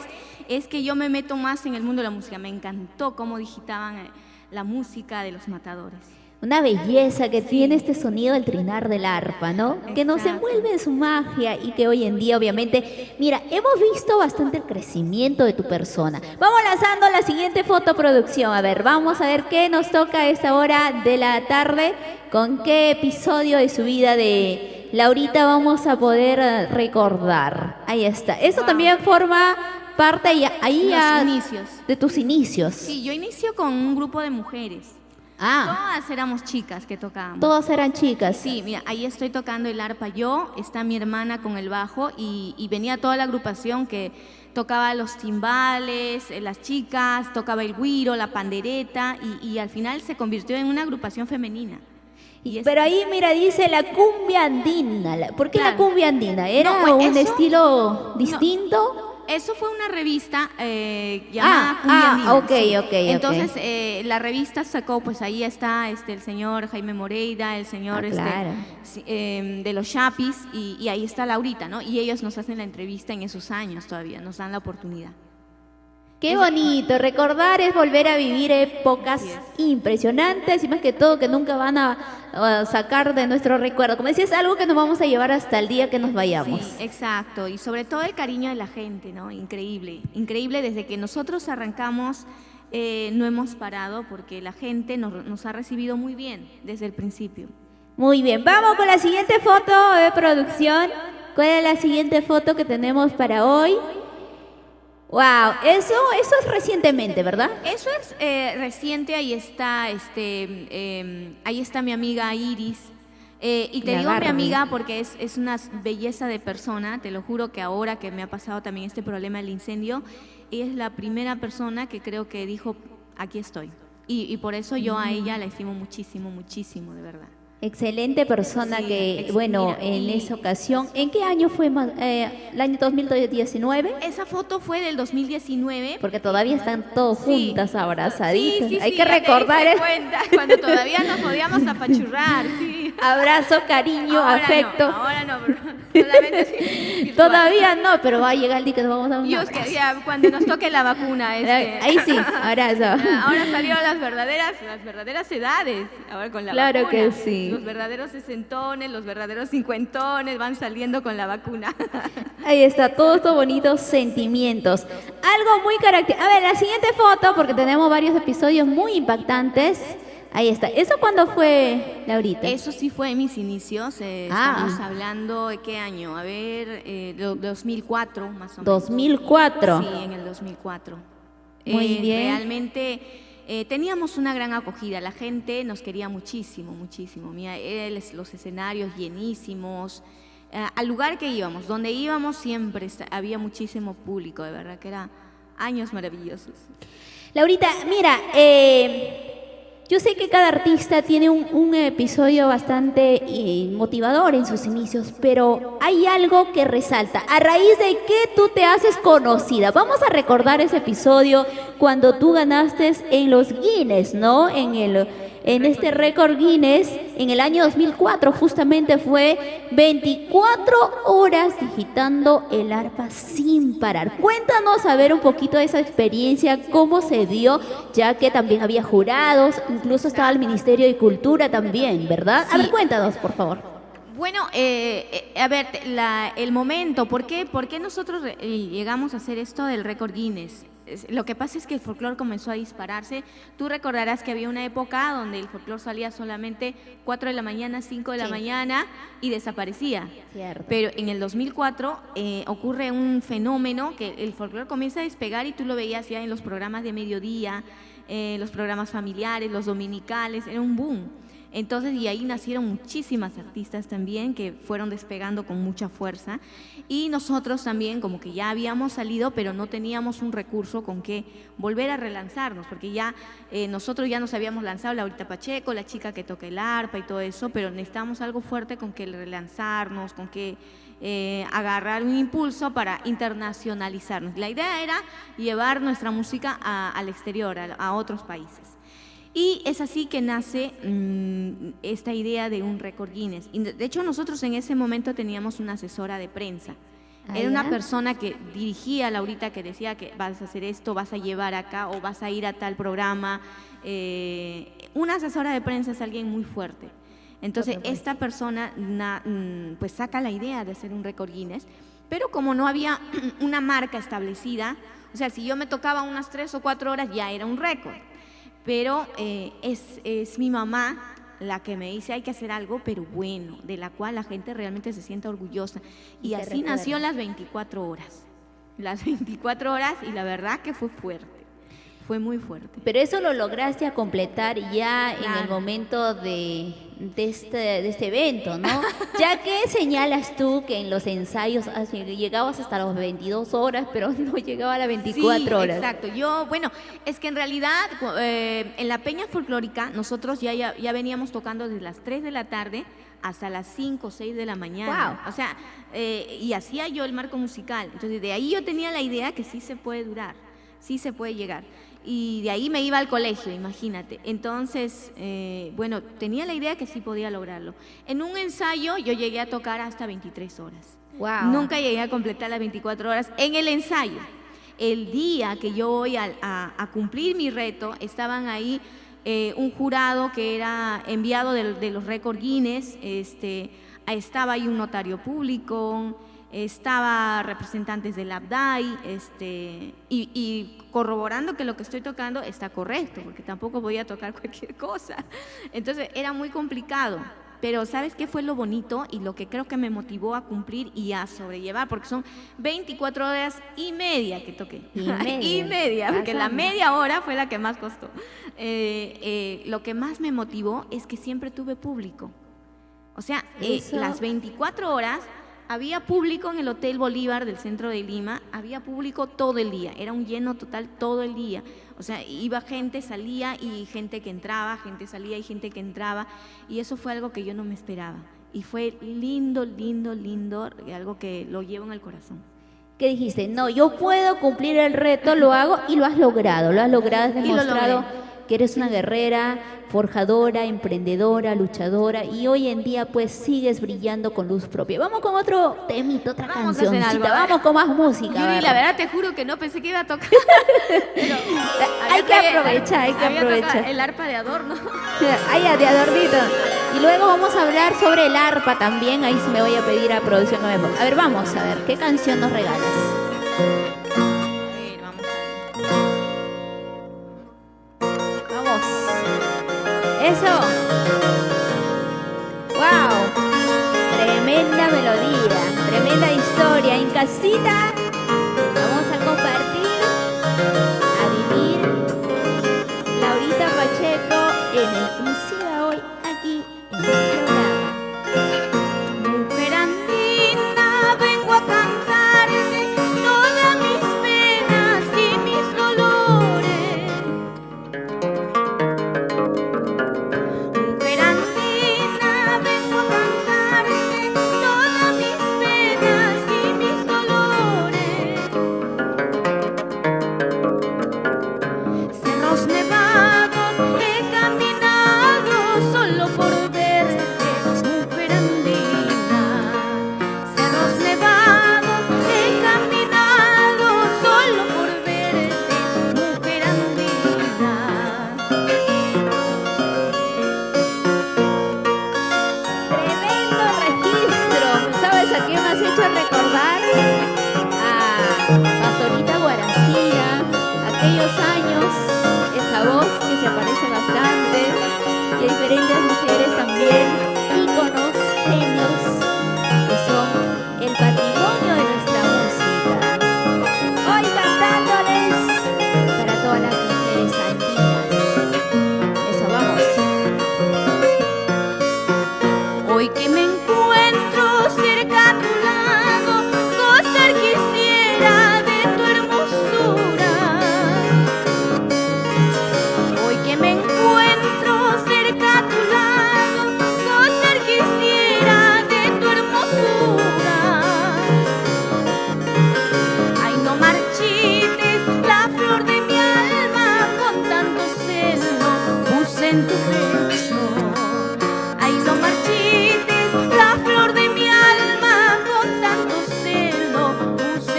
es que yo me meto más en el mundo de la música. Me encantó cómo digitaban la música de los Matadores. Una belleza que tiene este sonido del trinar del arpa, ¿no? Que nos Exacto. envuelve en su magia y que hoy en día, obviamente, mira, hemos visto bastante el crecimiento de tu persona. Vamos lanzando la siguiente fotoproducción. A ver, vamos a ver qué nos toca a esta hora de la tarde, con qué episodio de su vida de Laurita vamos a poder recordar. Ahí está. Eso también forma parte ahí Los inicios. de tus inicios. Sí, yo inicio con un grupo de mujeres. Ah, Todas éramos chicas que tocábamos. todas eran chicas. Sí, mira, ahí estoy tocando el arpa yo, está mi hermana con el bajo y venía toda la agrupación que tocaba los timbales, las chicas, tocaba el güiro, la pandereta y al final se convirtió en una agrupación femenina. Y es- Pero ahí, mira, dice la cumbia andina. ¿Por qué la Claro. cumbia andina? ¿Era No, pues, un eso- estilo distinto? Eso fue una revista llamada Cumbia Andina, ok, sí. ok. Entonces la revista sacó, pues ahí está el señor Jaime Moreira, el señor claro. de los Chapis y ahí está Laurita, ¿no? Y ellos nos hacen la entrevista en esos años todavía, nos dan la oportunidad. Qué bonito. Recordar es volver a vivir épocas impresionantes y más que todo que nunca van a sacar de nuestro recuerdo. Como decías, algo que nos vamos a llevar hasta el día que nos vayamos. Sí, exacto. Y sobre todo el cariño de la gente, ¿no? Increíble. Increíble desde que nosotros arrancamos, no hemos parado porque la gente nos ha recibido muy bien desde el principio. Muy bien, vamos con la siguiente foto de producción. ¿Cuál es la siguiente foto que tenemos para hoy? Wow, eso es recientemente, ¿verdad? Eso es reciente, ahí está, ahí está mi amiga Iris. Y te La digo mi Garbi. amiga porque es una belleza de persona, te lo juro que ahora que me ha pasado también este problema del incendio, ella es la primera persona que creo que dijo, aquí estoy. Y por eso yo a ella la estimo muchísimo, muchísimo, de verdad. Excelente persona Sí, que, bueno, mira, en y- esa ocasión, ¿en qué año fue? ¿El año 2019? Esa foto fue del 2019. Porque todavía están todos Sí. juntas, abrazaditas. Sí, sí, Hay sí, que ya te recordar diste eso. cuenta, cuando todavía nos podíamos apachurrar, sí. Abrazo, cariño, Ahora afecto. No, ahora no, pero solamente sí, virtual. Todavía no, pero va a llegar el día que nos vamos a dar un Yo es abrazo. que ya cuando nos toque la vacuna, Ahí sí, abrazo. Ahora salieron las verdaderas edades. Ahora con la Claro vacuna. que sí. Los verdaderos sesentones, los verdaderos cincuentones van saliendo con la vacuna. Ahí está, todos estos bonitos sentimientos. Algo muy característico. A ver, la siguiente foto, porque tenemos varios episodios muy impactantes. Ahí está. ¿Eso cuándo fue, Laurita? Eso sí fue en mis inicios. Estamos hablando de qué año. A ver, 2004 más o menos. 2004. Sí, en el 2004. Muy bien. Realmente teníamos una gran acogida. La gente nos quería muchísimo, muchísimo. Mira, los escenarios llenísimos. Al lugar que íbamos, donde íbamos siempre había muchísimo público. De verdad que eran años maravillosos. Laurita, mira, yo sé que cada artista tiene un episodio bastante motivador en sus inicios, pero hay algo que resalta. ¿A raíz de qué tú te haces conocida? Vamos a recordar ese episodio cuando tú ganaste en los Guinness, ¿no? En este récord Guinness, en el año 2004, justamente fue 24 horas digitando el arpa sin parar. Cuéntanos a ver un poquito de esa experiencia, cómo se dio, ya que también había jurados, incluso estaba el Ministerio de Cultura también, ¿verdad? A ver, cuéntanos, por favor. Bueno, a ver, el momento, ¿por qué nosotros llegamos a hacer esto del récord Guinness? Lo que pasa es que el folclore comenzó a dispararse. Tú recordarás que había una época donde el folclore salía solamente 4 de la mañana, 5 de la mañana y desaparecía. Cierto. Pero en el 2004 ocurre un fenómeno que el folclore comienza a despegar y tú lo veías ya en los programas de mediodía, los programas familiares, los dominicales, era un boom. Entonces, y ahí nacieron muchísimas artistas también que fueron despegando con mucha fuerza. Y nosotros también como que ya habíamos salido, pero no teníamos un recurso con que volver a relanzarnos, porque ya nosotros ya nos habíamos lanzado, Laurita Pacheco, la chica que toca el arpa y todo eso, pero necesitábamos algo fuerte con que relanzarnos, con que agarrar un impulso para internacionalizarnos. La idea era llevar nuestra música al exterior, a otros países. Y es así que nace esta idea de un récord Guinness. Y de hecho, nosotros en ese momento teníamos una asesora de prensa. Era una persona que dirigía a Laurita, que decía que vas a hacer esto, vas a llevar acá o vas a ir a tal programa. Una asesora de prensa es alguien muy fuerte. Entonces, esta persona pues saca la idea de hacer un récord Guinness, pero como no había una marca establecida, o sea, si yo me tocaba unas 3 o 4 horas, ya era un récord. Pero es mi mamá la que me dice hay que hacer algo, pero bueno, de la cual la gente realmente se sienta orgullosa. Y así nació las 24 horas. Las 24 horas y la verdad que fue fuerte, fue muy fuerte. Pero eso lo lograste a completar ya en el momento de este evento, ¿no? Ya que señalas tú que en los ensayos llegabas hasta las 22 horas, pero no llegaba a las 24 horas. Exacto. Bueno, es que en realidad en la Peña Folclórica nosotros ya veníamos tocando desde las 3 de la tarde hasta las 5 o 6 de la mañana. Wow. O sea, y hacía yo el marco musical. Entonces de ahí yo tenía la idea que sí se puede durar, sí se puede llegar. Y de ahí me iba al colegio, imagínate. Entonces, bueno, tenía la idea que sí podía lograrlo. En un ensayo yo llegué a tocar hasta 23 horas. Wow. Nunca llegué a completar las 24 horas en el ensayo. El día que yo voy a cumplir mi reto, estaban ahí un jurado que era enviado de los récord Guinness, estaba ahí un notario público, estaba representantes del ABDAI, y corroborando que lo que estoy tocando está correcto, porque tampoco voy a tocar cualquier cosa. Entonces era muy complicado, pero ¿sabes qué fue lo bonito y lo que creo que me motivó a cumplir y a sobrellevar? Porque son 24 horas y media que toqué. Y media, porque la media hora fue la que más costó. Lo que más me motivó es que siempre tuve público. O sea, las 24 horas... Había público en el Hotel Bolívar del centro de Lima, había público todo el día, era un lleno total todo el día. O sea, iba gente, salía y gente que entraba, gente salía y gente que entraba. Y eso fue algo que yo no me esperaba. Y fue lindo, lindo, lindo, algo que lo llevo en el corazón. ¿Qué dijiste? No, yo puedo cumplir el reto, lo hago y lo has logrado, has demostrado que eres una guerrera, forjadora, emprendedora, luchadora y hoy en día pues sigues brillando con luz propia. Vamos con otro temito, otra cancioncita, vamos con más música. Yuri, la verdad te juro que no pensé que iba a tocar. Hay que aprovechar. El arpa de adorno. De adornito. Y luego vamos a hablar sobre el arpa también, ahí sí me voy a pedir a producción que me ponga. A ver, vamos a ver, ¿qué canción nos regalas? Eso. Wow. Tremenda melodía, tremenda historia. En casita vamos a compartir, a vivir Laurita Pacheco en exclusiva hoy aquí en el programa. Mujer andina, vengo a cantarte todas mis penas y mis dolores.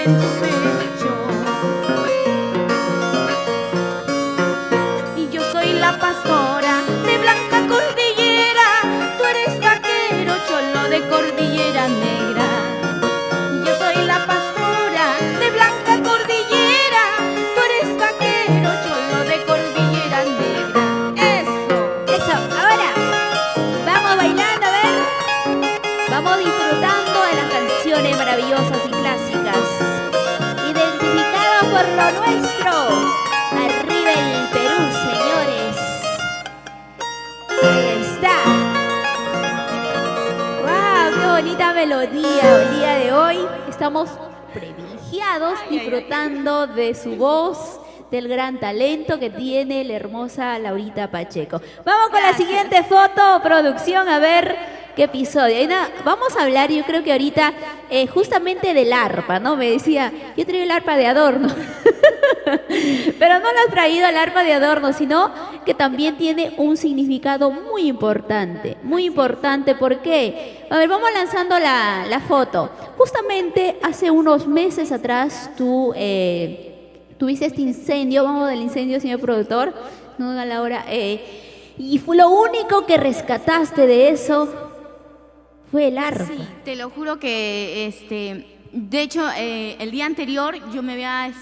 en tu pecho. Y yo soy la pastora de Blanca Cordillera, tú eres vaquero cholo de Cordillera Negra. Yo soy la pastora de Blanca Cordillera, tú eres vaquero cholo de Cordillera Negra. Eso, ahora vamos bailando, a ver. Vamos disfrutando de las canciones maravillosas y clásicas, identificadas por lo nuestro. Arriba el Perú, señores. Ahí está. ¡Wow! ¡Qué bonita melodía el día de hoy! Estamos privilegiados disfrutando de su voz, del gran talento que tiene la hermosa Laurita Pacheco. Vamos con la siguiente foto, producción, a ver qué episodio. Vamos a hablar, yo creo que ahorita, justamente del arpa, ¿no? Me decía, yo traigo el arpa de adorno. Pero no lo has traído el arpa de adorno, sino que también tiene un significado muy importante. Muy importante, ¿por qué? A ver, vamos lanzando la foto. Justamente hace unos meses atrás tú tuviste este incendio, vamos del incendio, señor productor, no a la hora, y fue lo único que rescataste de eso fue el arpa. Sí, te lo juro que, de hecho, el día anterior yo me había,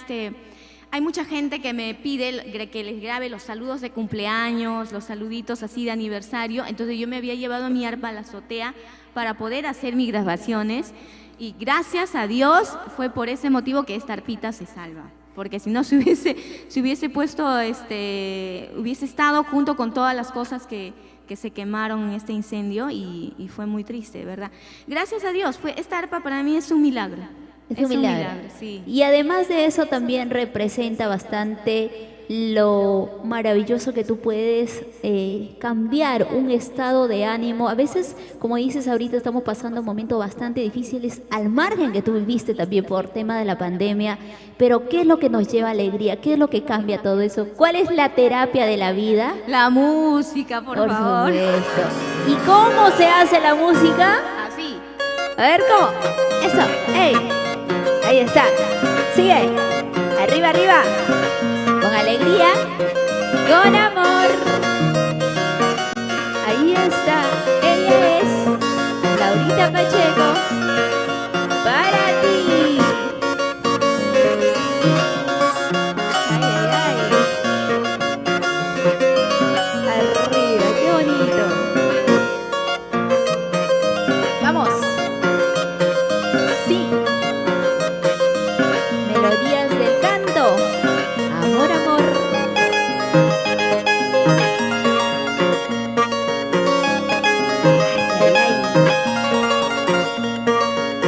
hay mucha gente que me pide que les grabe los saludos de cumpleaños, los saluditos así de aniversario, entonces yo me había llevado mi arpa a la azotea para poder hacer mis grabaciones y gracias a Dios fue por ese motivo que esta arpita se salva. Porque si no se hubiese puesto, hubiese estado junto con todas las cosas que se quemaron en este incendio y fue muy triste, ¿verdad? Gracias a Dios, esta arpa para mí es un milagro. Es un milagro, sí. Y además de eso también representa bastante lo maravilloso que tú puedes cambiar un estado de ánimo. A veces, como dices, ahorita estamos pasando momentos bastante difíciles al margen que tú viviste también por tema de la pandemia, pero ¿qué es lo que nos lleva alegría? ¿Qué es lo que cambia todo eso? ¿Cuál es la terapia de la vida? La música, por favor. Supuesto. ¿Y cómo se hace la música? Así. A ver, ¿cómo? Eso, ¡ey! Ahí está. Sigue. Arriba, arriba. Con alegría, con amor. Ahí está. Ella es Laurita Pacheco. Para ti. Ay, ay, ay. Arriba, qué bonito. Vamos. Sí. Melodías del canto. Amor, amor. Ay, ay, ay.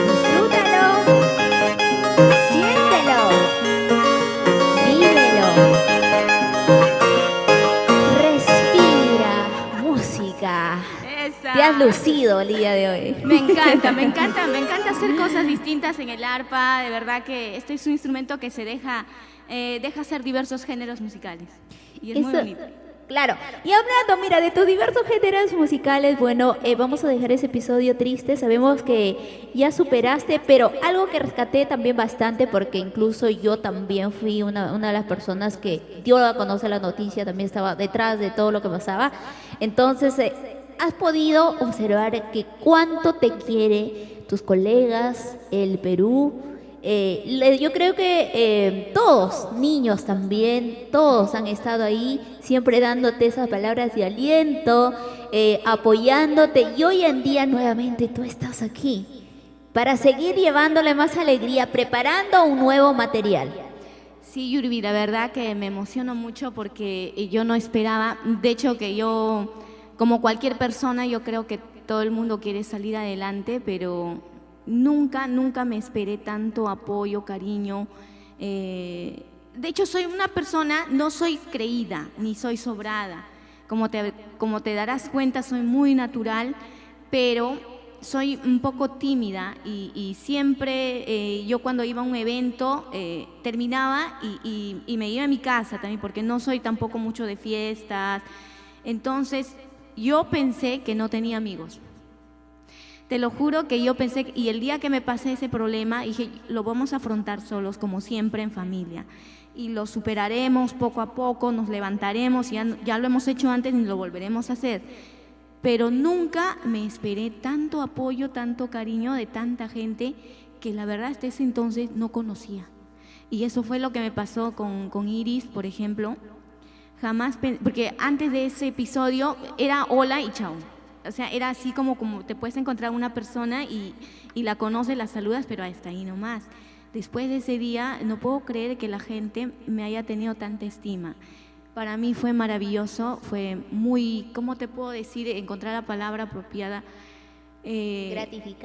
Disfrútalo. Siéntelo. Vívelo. Respira. Música. Esa. Te has lucido el día de hoy. Me encanta, me encanta, me encanta hacer cosas distintas en el arpa. De verdad que este es un instrumento que se deja hacer diversos géneros musicales. Y es muy Eso, bonito. claro. Y hablando, mira, de tus diversos géneros musicales, bueno, vamos a dejar ese episodio triste. Sabemos que ya superaste, pero algo que rescaté también bastante, porque incluso yo también fui una de las personas que dio a conocer la noticia, también estaba detrás de todo lo que pasaba. Entonces, has podido observar que cuánto te quiere tus colegas, el Perú. Yo creo que todos, niños también, todos han estado ahí, siempre dándote esas palabras de aliento, apoyándote. Y hoy en día nuevamente tú estás aquí para seguir llevándole más alegría, preparando un nuevo material. Sí, Yurbi, la verdad que me emociono mucho porque yo no esperaba. De hecho, que yo, como cualquier persona, yo creo que todo el mundo quiere salir adelante, pero nunca me esperé tanto apoyo, cariño. De hecho, soy una persona, no soy creída, ni soy sobrada. Como te darás cuenta, soy muy natural, pero soy un poco tímida y siempre yo cuando iba a un evento terminaba y me iba a mi casa también, porque no soy tampoco mucho de fiestas. Entonces, yo pensé que no tenía amigos. Te lo juro que yo pensé, y el día que me pasé ese problema, dije, lo vamos a afrontar solos, como siempre en familia. Y lo superaremos poco a poco, nos levantaremos, ya lo hemos hecho antes y lo volveremos a hacer. Pero nunca me esperé tanto apoyo, tanto cariño de tanta gente que la verdad hasta ese entonces no conocía. Y eso fue lo que me pasó con Iris, por ejemplo. Jamás, porque antes de ese episodio era hola y chao. O sea, era así como te puedes encontrar una persona y la conoces, la saludas, pero hasta ahí nomás. Después de ese día, no puedo creer que la gente me haya tenido tanta estima. Para mí fue maravilloso, fue muy, ¿cómo te puedo decir? Encontrar la palabra apropiada.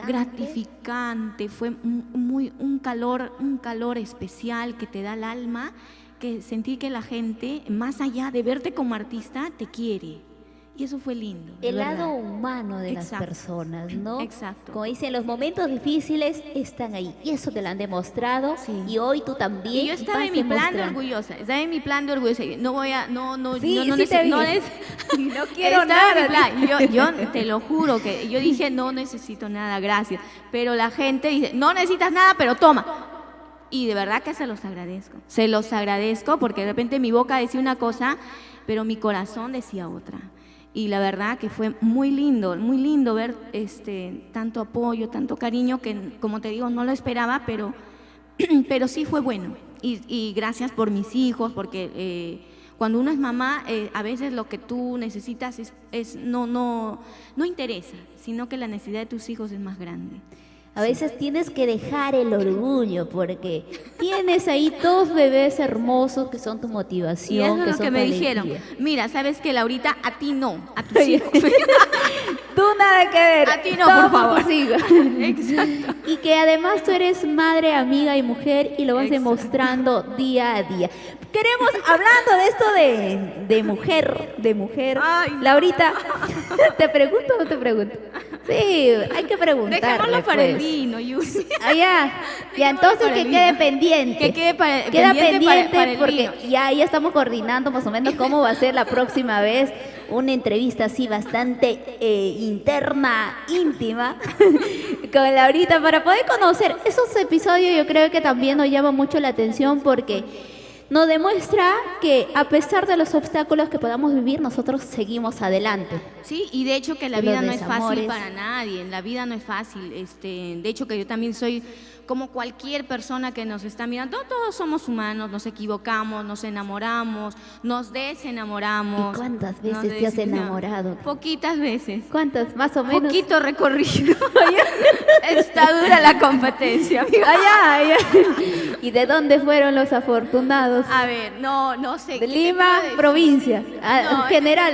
Gratificante, fue un calor especial que te da el alma, que sentir que la gente, más allá de verte como artista, te quiere. Y eso fue lindo. El verdad. lado humano de Exacto. las personas, ¿no? Exacto. Como dicen, los momentos difíciles están ahí. Y eso te lo han demostrado. Sí. Y hoy tú también. Y yo estaba vas en mi plan de demostrando. orgullosa. Estaba en mi plan de orgullosa. No voy a, no, Sí, no, sí te vi. no quiero estaba en mi nada. plan. Yo te lo juro que yo dije, no necesito nada, gracias. Pero la gente dice, no necesitas nada, pero toma. Y de verdad que se los agradezco. Se los agradezco porque de repente mi boca decía una cosa, pero mi corazón decía otra. Y la verdad que fue muy lindo ver tanto apoyo, tanto cariño que, como te digo, no lo esperaba, pero sí fue bueno. Y gracias por mis hijos, porque cuando uno es mamá, a veces lo que tú necesitas no interesa, sino que la necesidad de tus hijos es más grande. A veces tienes que dejar el orgullo porque tienes ahí dos bebés hermosos que son tu motivación. Y eso es lo son que tu me alegría. dijeron. Mira, ¿sabes qué, Laurita? A ti no, a tus hijos. Tú nada que ver. A ti no, Todo por favor. tus hijos. Exacto. Y que además tú eres madre, amiga y mujer y lo vas Exacto. demostrando día a día. Queremos, hablando de esto de mujer, Ay, no. Laurita, ¿te pregunto o no te pregunto? Sí, hay que preguntarle. Dejémoslo para el pues. vino, Yusi. Ah, ya entonces para que el quede vino. pendiente. Que quede Queda pendiente para el porque vino. ya estamos coordinando más o menos cómo va a ser la próxima vez. Una entrevista así bastante interna, íntima, con Laurita para poder conocer esos episodios. Yo creo que también nos llama mucho la atención porque nos demuestra que a pesar de los obstáculos que podamos vivir, nosotros seguimos adelante. Sí, y de hecho que la De los vida no es fácil desamores. para nadie, la vida no es fácil. De hecho que yo también soy como cualquier persona que nos está mirando, todos somos humanos, nos equivocamos, nos enamoramos, nos desenamoramos. ¿Y cuántas nos veces te has des- no, enamorado? Poquitas veces. ¿Cuántas? Más o menos. Poquito recorrido. Está dura la competencia, amiga. Allá. ¿Y de dónde fueron los afortunados? A ver, no sé. De ¿qué te Lima, puedo decir? provincia. No,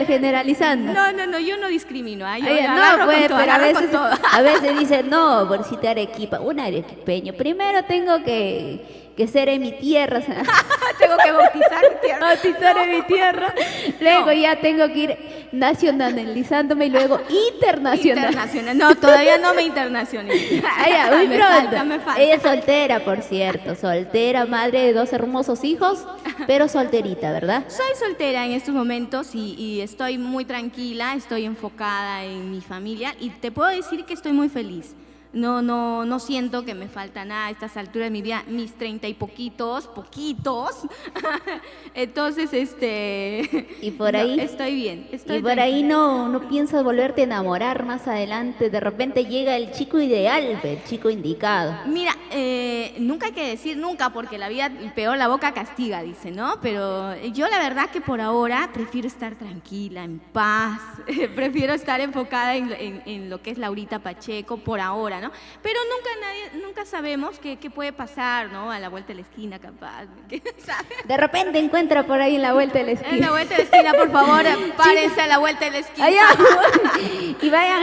Generalizando. No, yo no discrimino. Yo Ay, agarro no, con pues, todo, pero agarro con todo. a veces dicen, no, por si te Arequipa, un arequipeño. Primero tengo que ser en mi tierra. Tengo que bautizar mi tierra. Bautizar en mi tierra. Luego ya tengo que ir nacionalizándome y luego internacional. Internacional. No, todavía no me internacionalicé. Ah, ya, muy me pronto. me falta. Ella es soltera, por cierto. Soltera, madre de 2 hermosos hijos, pero solterita, ¿verdad? Soy soltera en estos momentos y estoy muy tranquila, estoy enfocada en mi familia y te puedo decir que estoy muy feliz. No siento que me falta nada a estas alturas de mi vida, mis 30 y poquitos. Entonces, Y por ahí. no, estoy bien. Estoy Y por tranquila. ahí no piensas volverte a enamorar más adelante. De repente llega el chico ideal, el chico indicado. Mira, nunca hay que decir nunca porque la vida, peor la boca castiga, dice, ¿no? Pero yo la verdad que por ahora prefiero estar tranquila, en paz, prefiero estar enfocada en lo que es Laurita Pacheco por ahora, ¿no? Pero nunca sabemos qué puede pasar, ¿no? A la vuelta de la esquina, capaz. ¿Qué sabe? De repente encuentra por ahí en la vuelta de la En la esquina. vuelta de la esquina, por favor, párense a la vuelta de la esquina. Allá. Y vayan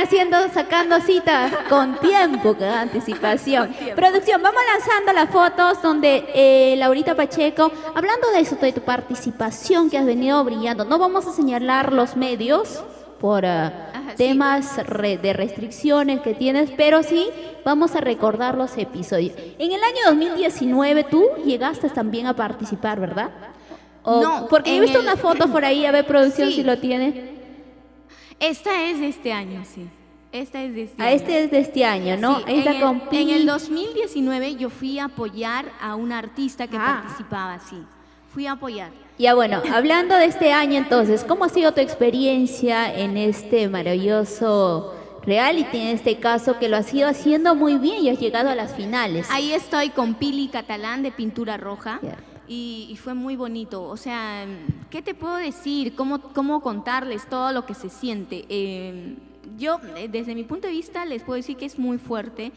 sacando cita con tiempo, con anticipación. Producción, vamos lanzando las fotos donde Laurita Pacheco, hablando de eso, de tu participación que has venido brillando, no vamos a señalar los medios por sí. temas de restricciones que tienes, pero sí vamos a recordar los episodios. En el año 2019 tú llegaste también a participar, ¿verdad? No, porque he en visto el- una foto por ahí, a ver producción Sí. si lo tiene. Esta es de este año, sí. Esta es de este Ah, año. este es de este año, ¿no? Sí, Esta con en Pili. el 2019 yo fui a apoyar a una artista que Ah. participaba, sí. Fui a apoyar. Ya bueno, hablando de este año entonces, ¿cómo ha sido tu experiencia en este maravilloso reality, en este caso que lo has ido haciendo muy bien y has llegado a las finales? Ahí estoy con Pili Catalán de Pintura Roja. Cierto. Y fue muy bonito. O sea, ¿qué te puedo decir? ¿Cómo contarles todo lo que se siente? Yo, desde mi punto de vista, les puedo decir que es muy fuerte,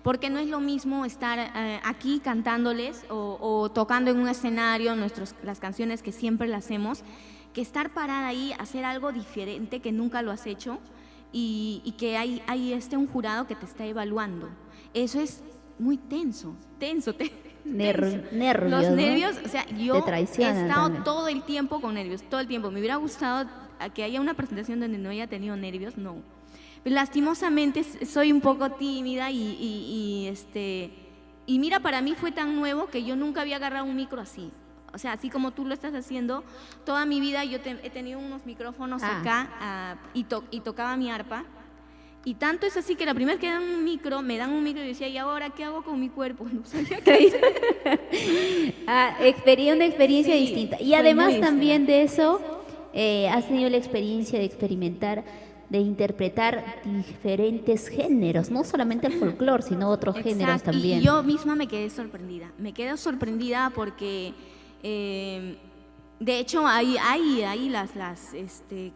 porque no es lo mismo estar aquí cantándoles o tocando en un escenario las canciones que siempre las hacemos, que estar parada ahí, hacer algo diferente que nunca lo has hecho y que hay un jurado que te está evaluando. Eso es muy tenso. Tenso. Nervios, Los ¿no? nervios, o sea, yo Te he traicionan estado también. todo el tiempo con nervios, todo el tiempo. Me hubiera gustado que haya una presentación donde no haya tenido nervios, no. Lastimosamente soy un poco tímida y mira, para mí fue tan nuevo que yo nunca había agarrado un micro así. O sea, así como tú lo estás haciendo, toda mi vida yo he tenido unos micrófonos acá y tocaba mi arpa. Y tanto es así que la primera vez que me dan un micro y decía, ¿y ahora qué hago con mi cuerpo? No sabía qué hacer. Una experiencia Sí, distinta. Y fue además muy también de eso, has tenido la experiencia de experimentar, de interpretar diferentes géneros, no solamente el folclore, sino otros géneros Exacto, también. y yo misma me quedé sorprendida porque, de hecho, hay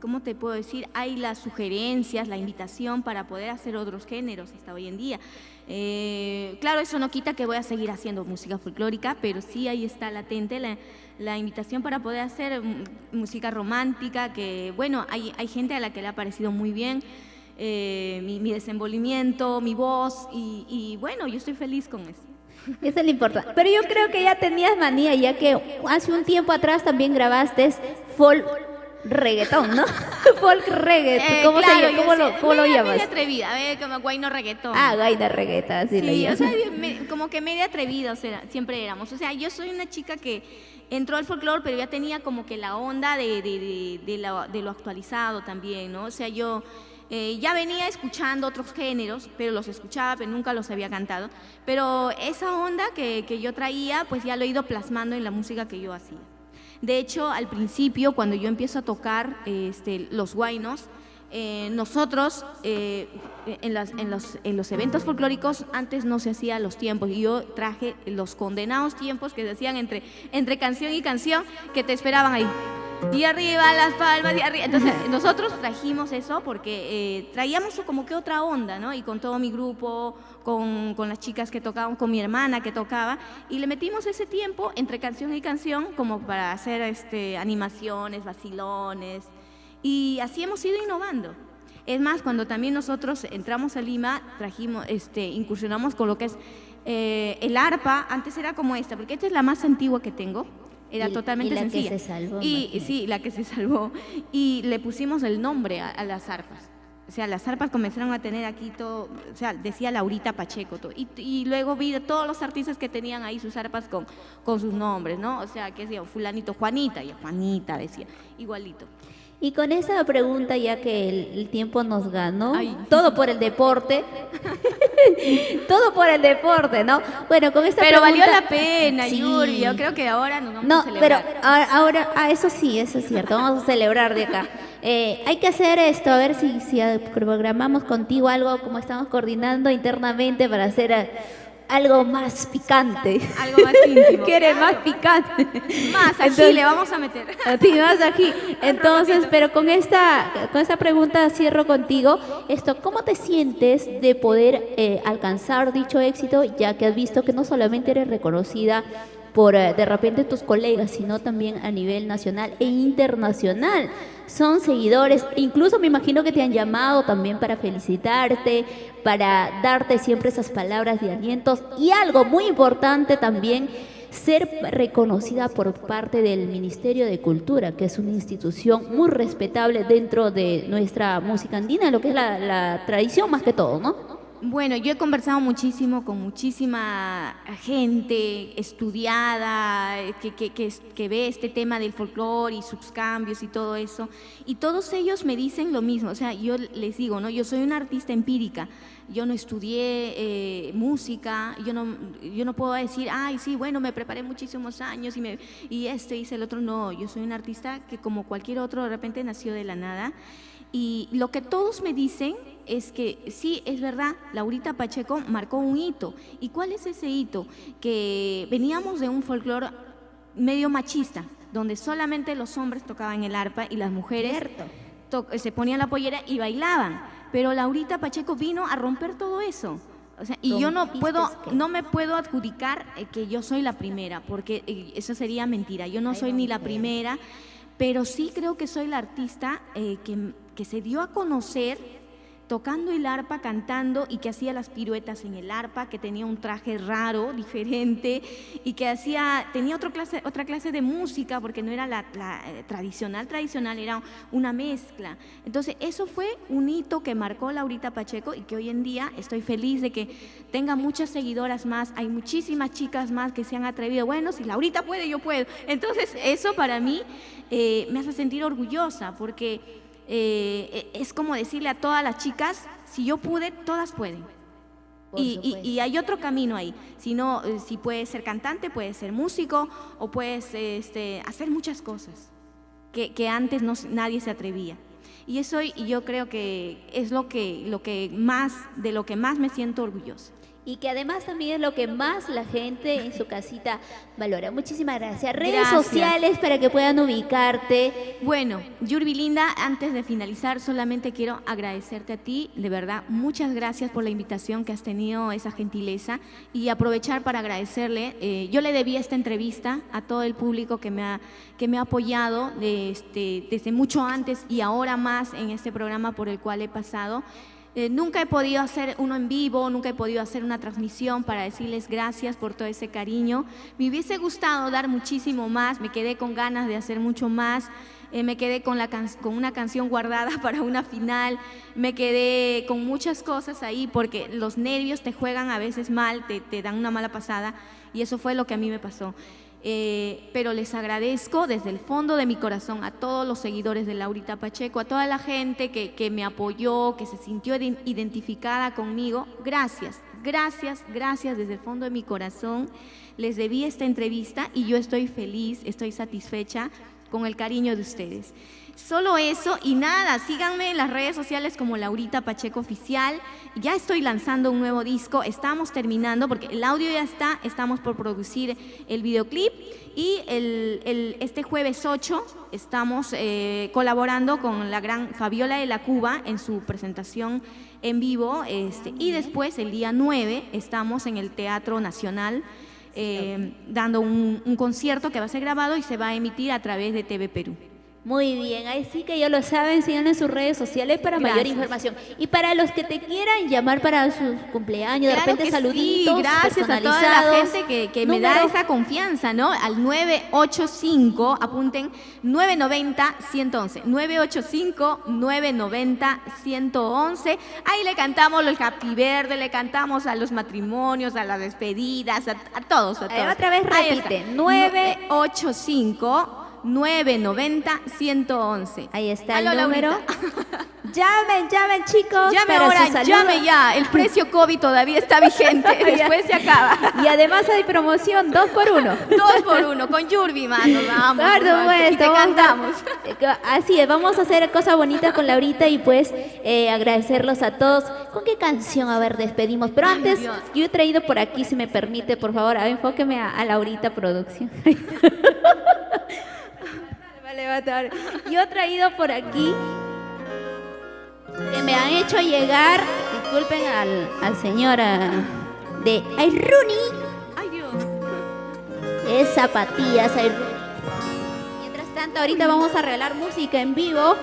¿cómo te puedo decir? Hay las sugerencias, la invitación para poder hacer otros géneros hasta hoy en día. Claro, eso no quita que voy a seguir haciendo música folclórica, pero sí ahí está latente la invitación para poder hacer música romántica, que bueno, hay gente a la que le ha parecido muy bien mi desenvolvimiento, mi voz, y bueno, yo estoy feliz con eso. Eso es lo importante. Pero yo creo que ya tenías manía, ya que hace un tiempo atrás también grabaste folk reggaetón, ¿no? Folk reggaetón. ¿Cómo, Claro, yo ¿cómo lo llamas? Media atrevida, como guayno reggaetón. Gaina reggaetón, así lo Sí, o llamas. sea, como que media atrevida, o sea, siempre éramos. O sea, yo soy una chica que entró al folclore, pero ya tenía como que la onda de lo actualizado también, ¿no? O sea, yo ya venía escuchando otros géneros, pero los escuchaba, pero nunca los había cantado. Pero esa onda que yo traía, pues ya lo he ido plasmando en la música que yo hacía. De hecho, al principio, cuando yo empiezo a tocar los guaynos, nosotros en los eventos folclóricos antes no se hacía los tiempos, y yo traje los condenados tiempos que se hacían entre canción y canción, que te esperaban ahí. Y arriba las palmas, y arriba. Entonces nosotros trajimos eso porque traíamos como que otra onda, ¿no? Y con todo mi grupo, con las chicas que tocaban, con mi hermana que tocaba, y le metimos ese tiempo entre canción y canción como para hacer animaciones, vacilones, y así hemos ido innovando. Es más, cuando también nosotros entramos a Lima, incursionamos con lo que es el arpa. Antes era como esta, porque esta es la más antigua que tengo. Era totalmente y la sencilla. que se salvó, Y imagínate. sí, la que se salvó. Y le pusimos el nombre a las arpas. O sea, las arpas comenzaron a tener aquí todo, o sea, decía Laurita Pacheco. Todo. Y luego vi de todos los artistas que tenían ahí sus arpas con sus nombres, ¿no? O sea, que decía fulanito Juanita, y Juanita decía, igualito. Y con esa pregunta, ya que el tiempo nos ganó, Ay. todo por el deporte, todo por el deporte, ¿no? Bueno, con esta Pero pregunta... valió la pena, Sí. Yuri. Yo creo que ahora nos vamos No, a celebrar. pero ahora, eso sí, eso es cierto, vamos a celebrar de acá. Hay que hacer esto, a ver si programamos contigo algo, como estamos coordinando internamente para hacer algo más picante. Algo más íntimo. ¿Quieres claro. más picante? Más, aquí Entonces- le vamos a meter. A ti más aquí. Entonces, pero con esta pregunta cierro contigo. ¿Cómo te sientes de poder alcanzar dicho éxito, ya que has visto que no solamente eres reconocida por de repente tus colegas, sino también a nivel nacional e internacional? Son seguidores, incluso me imagino que te han llamado también para felicitarte, para darte siempre esas palabras de alientos, y algo muy importante también, ser reconocida por parte del Ministerio de Cultura, que es una institución muy respetable dentro de nuestra música andina, lo que es la tradición más que todo, ¿no? Bueno, yo he conversado muchísimo con muchísima gente estudiada, que ve este tema del folclore y sus cambios y todo eso, y todos ellos me dicen lo mismo. O sea, yo les digo, ¿no? Yo soy una artista empírica, yo no estudié música, yo no puedo decir, ay, sí, bueno, me preparé muchísimos años y hice el otro. No, yo soy un artista que como cualquier otro de repente nació de la nada. Y lo que todos me dicen es que sí, es verdad, Laurita Pacheco marcó un hito. ¿Y cuál es ese hito? Que veníamos de un folclore medio machista, donde solamente los hombres tocaban el arpa y las mujeres se ponían la pollera y bailaban. Pero Laurita Pacheco vino a romper todo eso. O sea, y yo no me puedo adjudicar que yo soy la primera, porque eso sería mentira. Yo no soy ni la primera, pero sí creo que soy la artista que se dio a conocer tocando el arpa, cantando, y que hacía las piruetas en el arpa, que tenía un traje raro, diferente, y que tenía otra clase de música, porque no era la tradicional, era una mezcla. Entonces, eso fue un hito que marcó Laurita Pacheco, y que hoy en día estoy feliz de que tenga muchas seguidoras más. Hay muchísimas chicas más que se han atrevido. Bueno, si Laurita puede, yo puedo. Entonces, eso para mí me hace sentir orgullosa, porque es como decirle a todas las chicas, si yo pude, todas pueden. Y hay otro camino ahí. Si puedes ser cantante, puedes ser músico, o puedes hacer muchas cosas que antes nadie se atrevía. Y eso yo creo que es de lo que más me siento orgullosa. Y que además también es lo que más la gente en su casita valora. Muchísimas gracias. Redes Gracias. sociales para que puedan ubicarte. Bueno, Yurbi Linda, antes de finalizar, solamente quiero agradecerte a ti, de verdad, muchas gracias por la invitación, que has tenido esa gentileza, y aprovechar para agradecerle. Yo le debía esta entrevista a todo el público que me ha apoyado desde mucho antes y ahora más en este programa por el cual he pasado. Nunca he podido hacer uno en vivo, nunca he podido hacer una transmisión para decirles gracias por todo ese cariño. Me hubiese gustado dar muchísimo más, me quedé con ganas de hacer mucho más, me quedé con una canción guardada para una final, me quedé con muchas cosas ahí, porque los nervios te juegan a veces mal, te dan una mala pasada, y eso fue lo que a mí me pasó. Pero les agradezco desde el fondo de mi corazón a todos los seguidores de Laurita Pacheco, a toda la gente que me apoyó, que se sintió identificada conmigo. Gracias, gracias, gracias desde el fondo de mi corazón. Les debí esta entrevista y yo estoy feliz, estoy satisfecha con el cariño de ustedes. Solo eso, y nada, síganme en las redes sociales como Laurita Pacheco Oficial. Ya estoy lanzando un nuevo disco, estamos terminando porque el audio ya está, estamos por producir el videoclip, y este jueves 8 estamos colaborando con la gran Fabiola de la Cuba en su presentación en vivo, y después el día 9 estamos en el Teatro Nacional dando un concierto que va a ser grabado y se va a emitir a través de TV Perú. Muy bien, así que ya lo saben, síganlo en sus redes sociales para mayor información. Y para los que te quieran llamar para sus cumpleaños, Claro de repente que saluditos sí, gracias a toda la gente que me da esa confianza, ¿no? Al 985, apunten, 990-111, 985-990-111. Ahí le cantamos el Happy Verde, le cantamos a los matrimonios, a las despedidas, a todos, a todos. Otra vez repite, 985-990-111. Ahí está el Aló, número. Laurita. Llamen chicos. Llame para ahora, su saludo. llame ya. El precio COVID todavía está vigente. Después se acaba. Y además hay promoción 2x1. 2x1 con Yurbi, mano. Vamos. Por supuesto, Y te cantamos. Así es, vamos a hacer cosas bonitas con Laurita y pues agradecerlos a todos. ¿Con qué canción? A ver, despedimos. Pero antes, Dios. yo he traído por aquí, si me permite, por favor, enfóqueme a Laurita Producción. Vale. Yo he traído por aquí que me han hecho llegar, disculpen al señor de Airuni, Ay, Dios. es zapatillas Airuni. Mientras tanto, ahorita vamos a regalar música en vivo.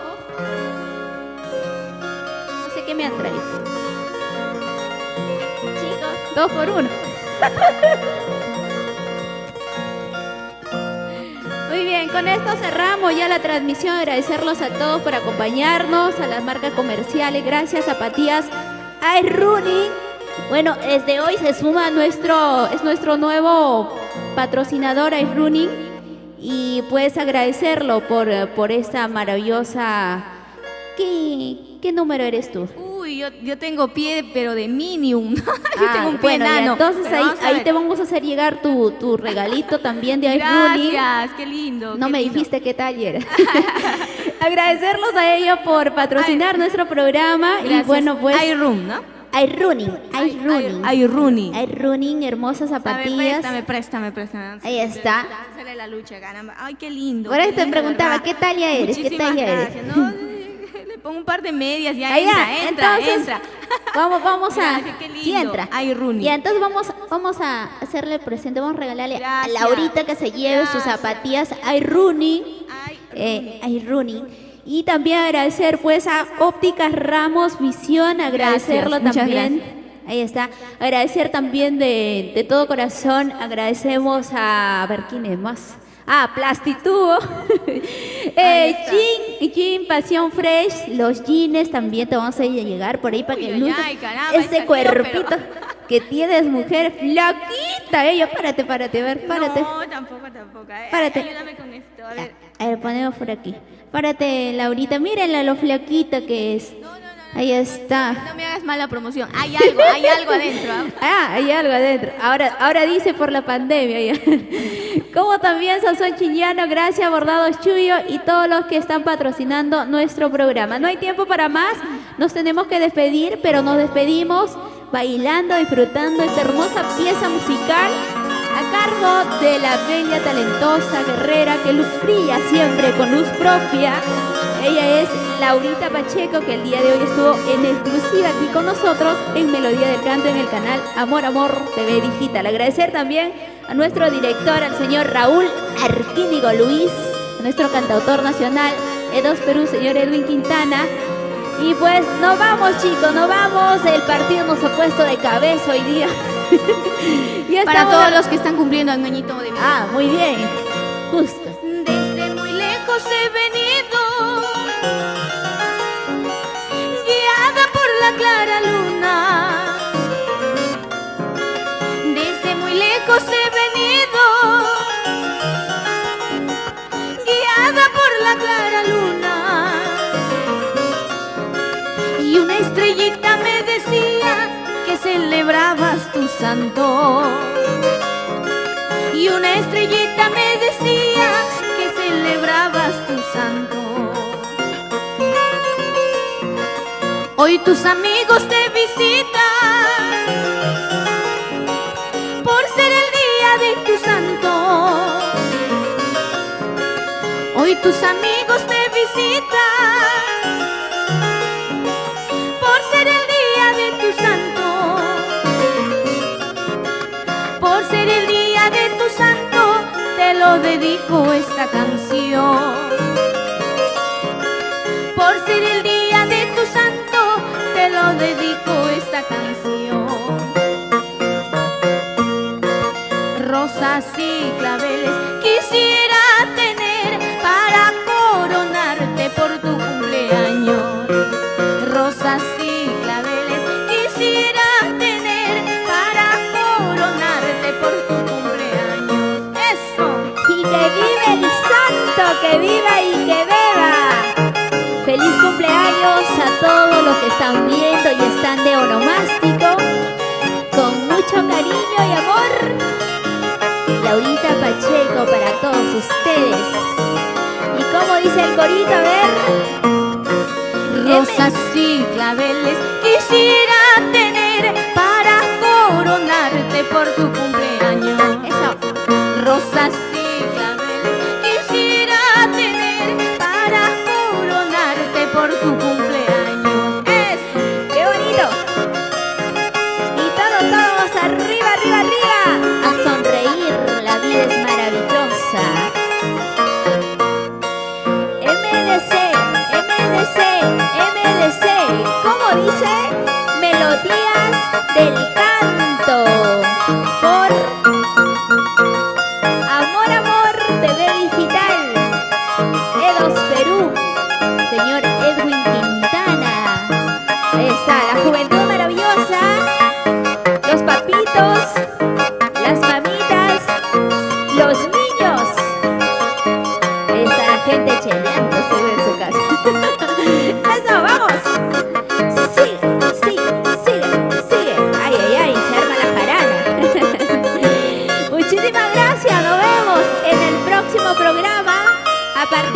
No sé qué me han traído. Chicos, 2x1. Muy bien, con esto cerramos ya la transmisión. Agradecerlos a todos por acompañarnos, a las marcas comerciales. Gracias, Zapatillas Air Running. Bueno, desde hoy se suma es nuestro nuevo patrocinador iRunning y puedes agradecerlo por esta maravillosa... ¿Qué número eres tú? Uy, yo tengo pie, pero de Minium. Yo tengo un pie bueno, y enano. entonces Pero ahí, vamos a ahí ver. te vamos a hacer llegar tu regalito también de iRunning. Gracias, qué lindo. No qué me lindo. dijiste qué tal era. Agradecerlos a ellos por patrocinar nuestro programa. Gracias. Y bueno, pues iRoom, ¿no? iRunning. iRunning. iRunning, hermosas A ver, zapatillas. préstame. Ahí está. Sale la lucha, caramba. Ay, qué lindo. Por eso qué te lindo, preguntaba, ¿verdad? ¿qué talla eres? ¿Qué Muchísimas talla eres? gracias. No, le pongo un par de medias, ya Ahí entra. Vamos a... Gracias, qué lindo. Sí, entra. iRunning. Y entonces vamos a hacerle el presente, vamos a regalarle a Gracias. Laurita que se lleve sus Gracias. zapatillas iRunning. iRunning. Y también agradecer pues a Ópticas Ramos Visión, agradecerlo Muchas también. gracias. Ahí está. Agradecer también de todo corazón. Agradecemos a ver quién es más. Plastitubo. Ahí está. Jean Pasión Fresh. Los jeans también te vamos a llegar por ahí para que Uy, luzcas ay, caramba, ese está feo, cuerpito pero- que tienes, mujer flaquita. Ella, párate, a ver, párate. No, tampoco. Párate. Ayúdame con esto, a ver. A ver, ponemos por aquí. Párate, Laurita. Mírenla lo flaquita que es. Ahí está. No me hagas mala promoción. Hay algo adentro. ¿Ah? Hay algo adentro. Ahora dice por la pandemia. Ya. Como también Sazón Chillano, gracias Bordados Chuyo y todos los que están patrocinando nuestro programa. No hay tiempo para más. Nos tenemos que despedir, pero nos despedimos bailando, disfrutando esta hermosa pieza musical a cargo de la bella, talentosa, guerrera que brilla siempre con luz propia. Ella es Laurita Pacheco, que el día de hoy estuvo en exclusiva aquí con nosotros en Melodía del Canto en el canal Amor TV Digital. Agradecer también a nuestro director, al señor Raúl Arquínigo Luis, a nuestro cantautor nacional, Edos Perú, señor Edwin Quintana. Y pues nos vamos, chicos, nos vamos. El partido nos ha puesto de cabeza hoy día. Ya Para estamos- todos los que están cumpliendo el añito de vida. Muy bien, justo. Desde muy lejos he venido, guiada por la clara luna. Desde muy lejos he venido, guiada por la clara luna. Y una estrellita me decía que celebrabas tu santo. Y una estrellita me decía que celebrabas tu santo. Hoy tus amigos te visitan por ser el día de tu santo. Hoy tus amigos te visitan por ser el día de tu santo. Por ser el día de tu santo, te lo dedico esta canción. Por ser el día de tu santo, te lo dedico esta canción. Rosas y claveles quisiera tener para coronarte por tu cumpleaños. Rosas y claveles quisiera tener para coronarte por tu cumpleaños. ¡Eso! Y que vive el santo, que viva y que beba. Feliz cumpleaños a todos los que están viendo y están de onomástico. Con mucho cariño y amor. Laurita Pacheco para todos ustedes. Y como dice el corito, a ver. Rosas y claveles quisiera tener para coronarte por tu cumpleaños. Eso. Rosas y claveles quisiera tener para coronarte por tu cumpleaños. Eso. ¡Qué bonito! Y todos arriba, arriba, arriba. A sonreír, la vida es maravillosa. MDC, ¿cómo dice? Melodías del canto. Por Amor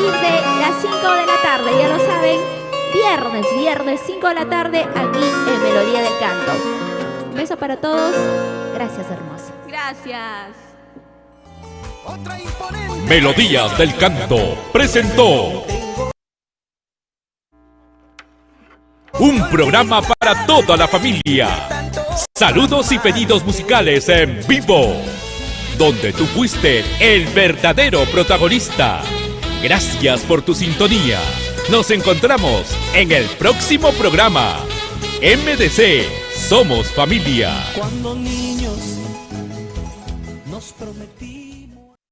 partir de las 5 de la tarde, ya lo saben, viernes 5 de la tarde, aquí en Melodía del Canto. Un beso para todos. Gracias, hermosa. Gracias. Melodías del Canto presentó un programa para toda la familia. Saludos y pedidos musicales en vivo, donde tú fuiste el verdadero protagonista. Gracias por tu sintonía. Nos encontramos en el próximo programa. MDC, somos familia. Cuando niños nos prometimos.